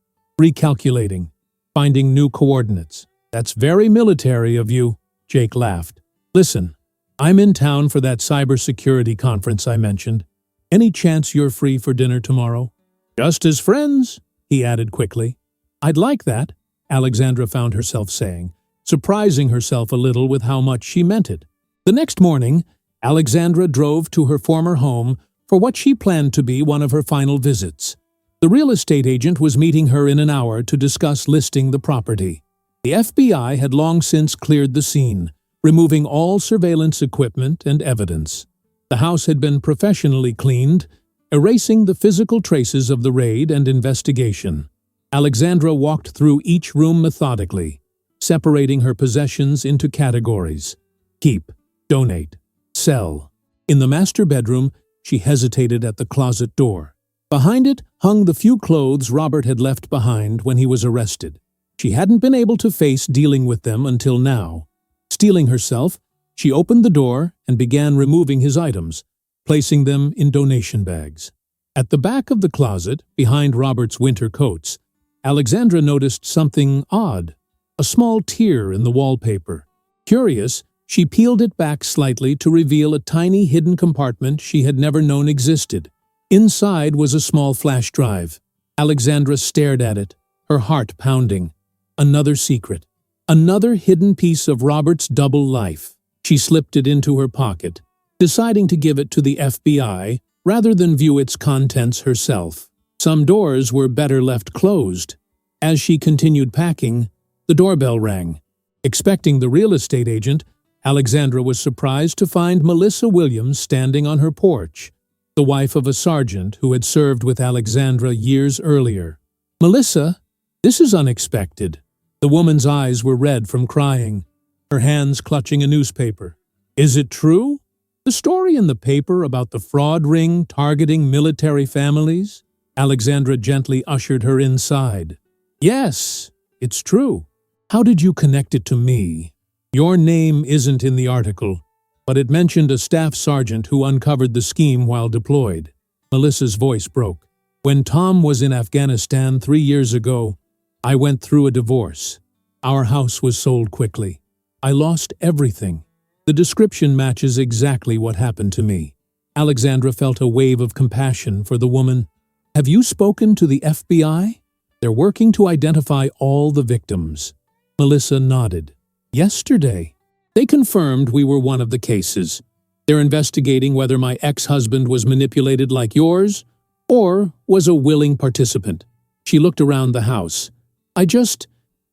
S1: recalculating, finding new coordinates." "That's very military of you," Jake laughed. "Listen, I'm in town for that cybersecurity conference I mentioned. Any chance you're free for dinner tomorrow?" "Just as friends," he added quickly. "I'd like that," Alexandra found herself saying, surprising herself a little with how much she meant it. The next morning, Alexandra drove to her former home for what she planned to be one of her final visits. The real estate agent was meeting her in an hour to discuss listing the property. The FBI had long since cleared the scene, removing all surveillance equipment and evidence. The house had been professionally cleaned, erasing the physical traces of the raid and investigation. Alexandra walked through each room methodically, separating her possessions into categories: keep, donate, sell. In the master bedroom, she hesitated at the closet door. Behind it hung the few clothes Robert had left behind when he was arrested. She hadn't been able to face dealing with them until now. Steeling herself, she opened the door and began removing his items, placing them in donation bags. At the back of the closet, behind Robert's winter coats, Alexandra noticed something odd, a small tear in the wallpaper. Curious, she peeled it back slightly to reveal a tiny hidden compartment she had never known existed. Inside was a small flash drive. Alexandra stared at it, her heart pounding. Another secret. Another hidden piece of Robert's double life. She slipped it into her pocket, deciding to give it to the FBI rather than view its contents herself. Some doors were better left closed. As she continued packing, the doorbell rang. Expecting the real estate agent, Alexandra was surprised to find Melissa Williams standing on her porch, the wife of a sergeant who had served with Alexandra years earlier. "Melissa, this is unexpected." The woman's eyes were red from crying, her hands clutching a newspaper. "Is it true? The story in the paper about the fraud ring targeting military families?" Alexandra gently ushered her inside. "Yes, it's true. How did you connect it to me? Your name isn't in the article, but it mentioned a staff sergeant who uncovered the scheme while deployed." Melissa's voice broke. "When Tom was in Afghanistan 3 years ago, I went through a divorce. Our house was sold quickly. I lost everything. The description matches exactly what happened to me." Alexandra felt a wave of compassion for the woman. "Have you spoken to the FBI? They're working to identify all the victims." Melissa nodded. "Yesterday. They confirmed we were one of the cases. They're investigating whether my ex-husband was manipulated like yours or was a willing participant." She looked around the house.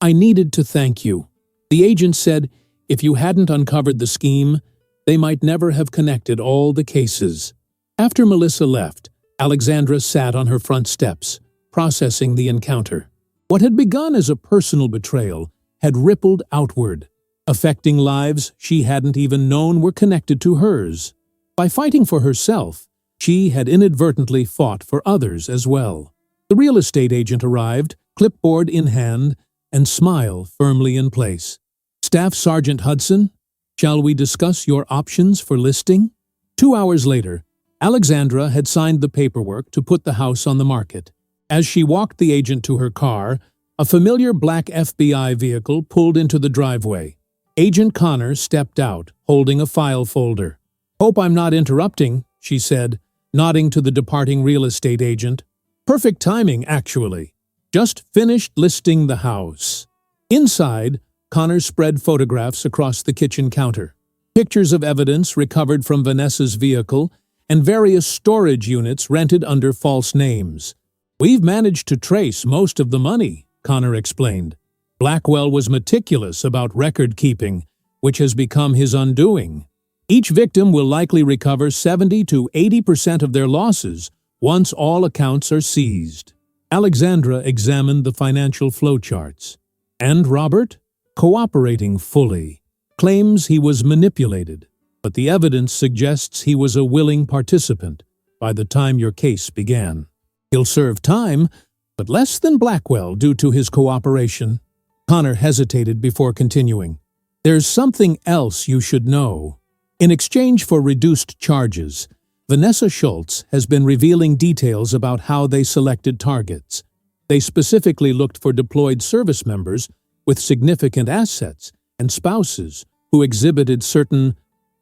S1: I needed to thank you. The agent said if you hadn't uncovered the scheme, they might never have connected all the cases." After Melissa left, Alexandra sat on her front steps, processing the encounter. What had begun as a personal betrayal had rippled outward, affecting lives she hadn't even known were connected to hers. By fighting for herself, she had inadvertently fought for others as well. The real estate agent arrived, clipboard in hand, and smile firmly in place. "Staff Sergeant Hudson, shall we discuss your options for listing?" 2 hours later, Alexandra had signed the paperwork to put the house on the market. As she walked the agent to her car, a familiar black FBI vehicle pulled into the driveway. Agent Connor stepped out, holding a file folder. "Hope I'm not interrupting," she said, nodding to the departing real estate agent. "Perfect timing, actually. Just finished listing the house." Inside, Connor spread photographs across the kitchen counter. Pictures of evidence recovered from Vanessa's vehicle and various storage units rented under false names. "We've managed to trace most of the money," Connor explained. "Blackwell was meticulous about record-keeping, which has become his undoing. Each victim will likely recover 70 to 80% of their losses once all accounts are seized." Alexandra examined the financial flowcharts. And Robert? Cooperating fully. Claims he was manipulated, but the evidence suggests he was a willing participant by the time your case began. "He'll serve time, but less than Blackwell due to his cooperation." Connor hesitated before continuing. "There's something else you should know. In exchange for reduced charges, Vanessa Schultz has been revealing details about how they selected targets. They specifically looked for deployed service members with significant assets and spouses who exhibited certain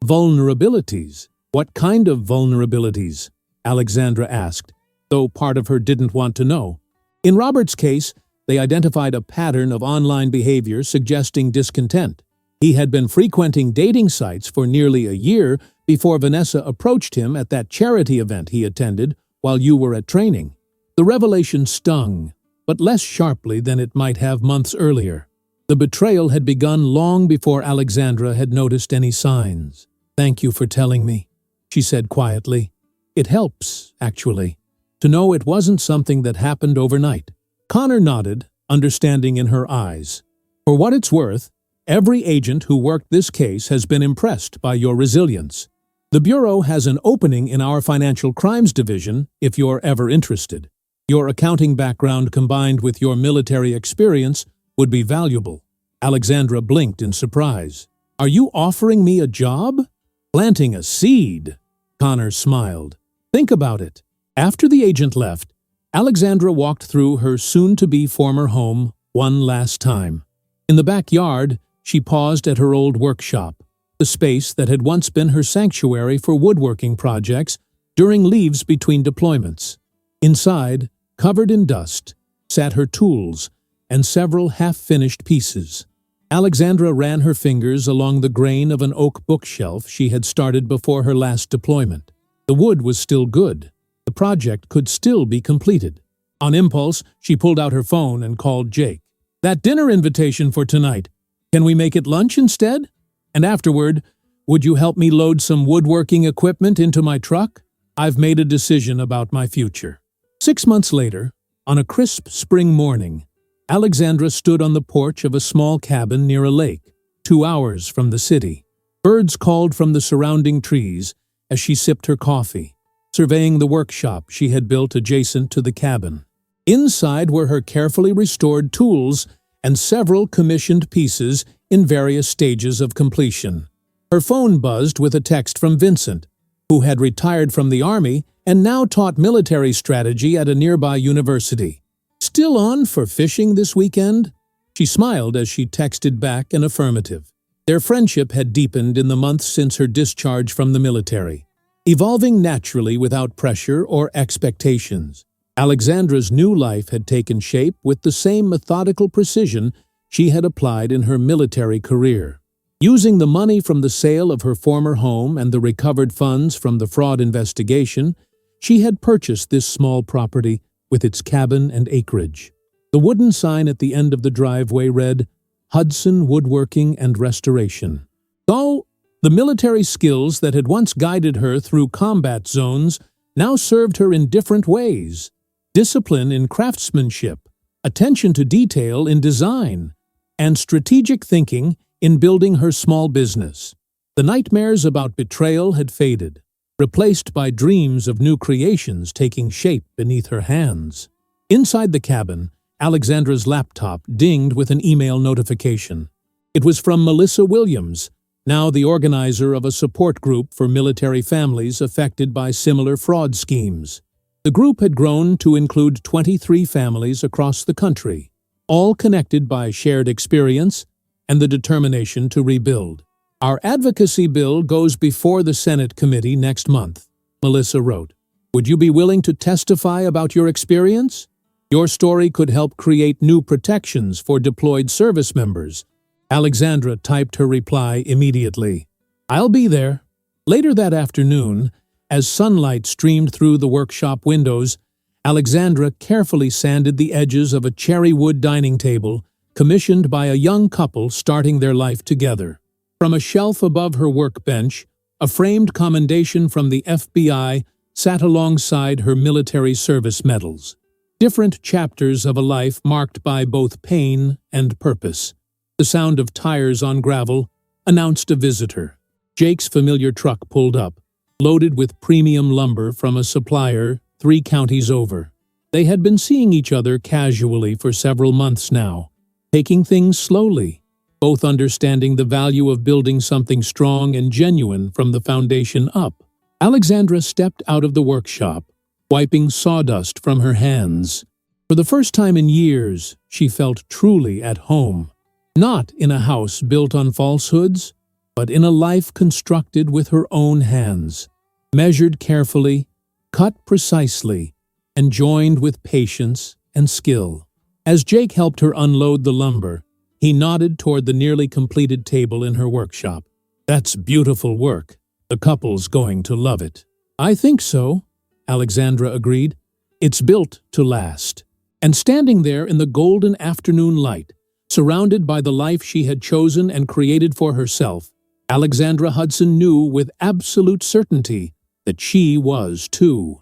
S1: vulnerabilities." "What kind of vulnerabilities?" Alexandra asked, though part of her didn't want to know. In Robert's case, they identified a pattern of online behavior suggesting discontent. He had been frequenting dating sites for nearly a year before Vanessa approached him at that charity event he attended while you were at training. The revelation stung, but less sharply than it might have months earlier. The betrayal had begun long before Alexandra had noticed any signs. "Thank you for telling me," she said quietly. "It helps, actually, to know it wasn't something that happened overnight." Connor nodded, understanding in her eyes. "For what it's worth, every agent who worked this case has been impressed by your resilience. The Bureau has an opening in our Financial Crimes Division if you're ever interested. Your accounting background combined with your military experience would be valuable." Alexandra blinked in surprise. "Are you offering me a job?" "Planting a seed," Connor smiled. "Think about it." After the agent left, Alexandra walked through her soon-to-be former home one last time. In the backyard, she paused at her old workshop, the space that had once been her sanctuary for woodworking projects during leaves between deployments. Inside, covered in dust, sat her tools and several half-finished pieces. Alexandra ran her fingers along the grain of an oak bookshelf she had started before her last deployment. The wood was still good. The project could still be completed. On impulse, she pulled out her phone and called Jake. "That dinner invitation for tonight. Can we make it lunch instead? And afterward, would you help me load some woodworking equipment into my truck? I've made a decision about my future." 6 months later, on a crisp spring morning, Alexandra stood on the porch of a small cabin near a lake, 2 hours from the city. Birds called from the surrounding trees as she sipped her coffee, surveying the workshop she had built adjacent to the cabin. Inside were her carefully restored tools and several commissioned pieces in various stages of completion. Her phone buzzed with a text from Vincent, who had retired from the Army and now taught military strategy at a nearby university. "Still on for fishing this weekend?" She smiled as she texted back an affirmative. Their friendship had deepened in the months since her discharge from the military, evolving naturally without pressure or expectations. Alexandra's new life had taken shape with the same methodical precision she had applied in her military career. Using the money from the sale of her former home and the recovered funds from the fraud investigation, she had purchased this small property with its cabin and acreage. The wooden sign at the end of the driveway read, "Hudson Woodworking and Restoration." "So, The military skills that had once guided her through combat zones now served her in different ways. Discipline in craftsmanship, attention to detail in design, and strategic thinking in building her small business. The nightmares about betrayal had faded, replaced by dreams of new creations taking shape beneath her hands. Inside the cabin, Alexandra's laptop dinged with an email notification. It was from Melissa Williams, now the organizer of a support group for military families affected by similar fraud schemes. The group had grown to include 23 families across the country, all connected by shared experience and the determination to rebuild. Our advocacy bill goes before the Senate committee next month, Melissa wrote. Would you be willing to testify about your experience? Your story could help create new protections for deployed service members. Alexandra typed her reply immediately. I'll be there. Later that afternoon, as sunlight streamed through the workshop windows, Alexandra carefully sanded the edges of a cherry wood dining table commissioned by a young couple starting their life together. From a shelf above her workbench, a framed commendation from the FBI sat alongside her military service medals. Different chapters of a life marked by both pain and purpose. The sound of tires on gravel announced a visitor. Jake's familiar truck pulled up, loaded with premium lumber from a supplier 3 counties over. They had been seeing each other casually for several months now, taking things slowly, both understanding the value of building something strong and genuine from the foundation up. Alexandra stepped out of the workshop, wiping sawdust from her hands. For the first time in years, she felt truly at home. Not in a house built on falsehoods, but in a life constructed with her own hands, measured carefully, cut precisely, and joined with patience and skill. As Jake helped her unload the lumber, he nodded toward the nearly completed table in her workshop. That's beautiful work. The couple's going to love it. I think so, Alexandra agreed. It's built to last. And standing there in the golden afternoon light, surrounded by the life she had chosen and created for herself, Alexandra Hudson knew with absolute certainty that she was too.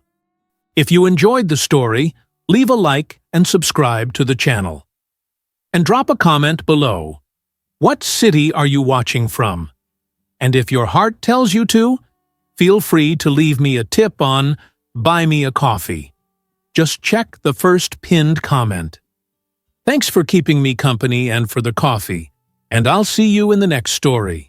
S1: If you enjoyed the story, leave a like and subscribe to the channel. And drop a comment below. What city are you watching from? And if your heart tells you to, feel free to leave me a tip on Buy Me a Coffee. Just check the first pinned comment. Thanks for keeping me company and for the coffee, and I'll see you in the next story.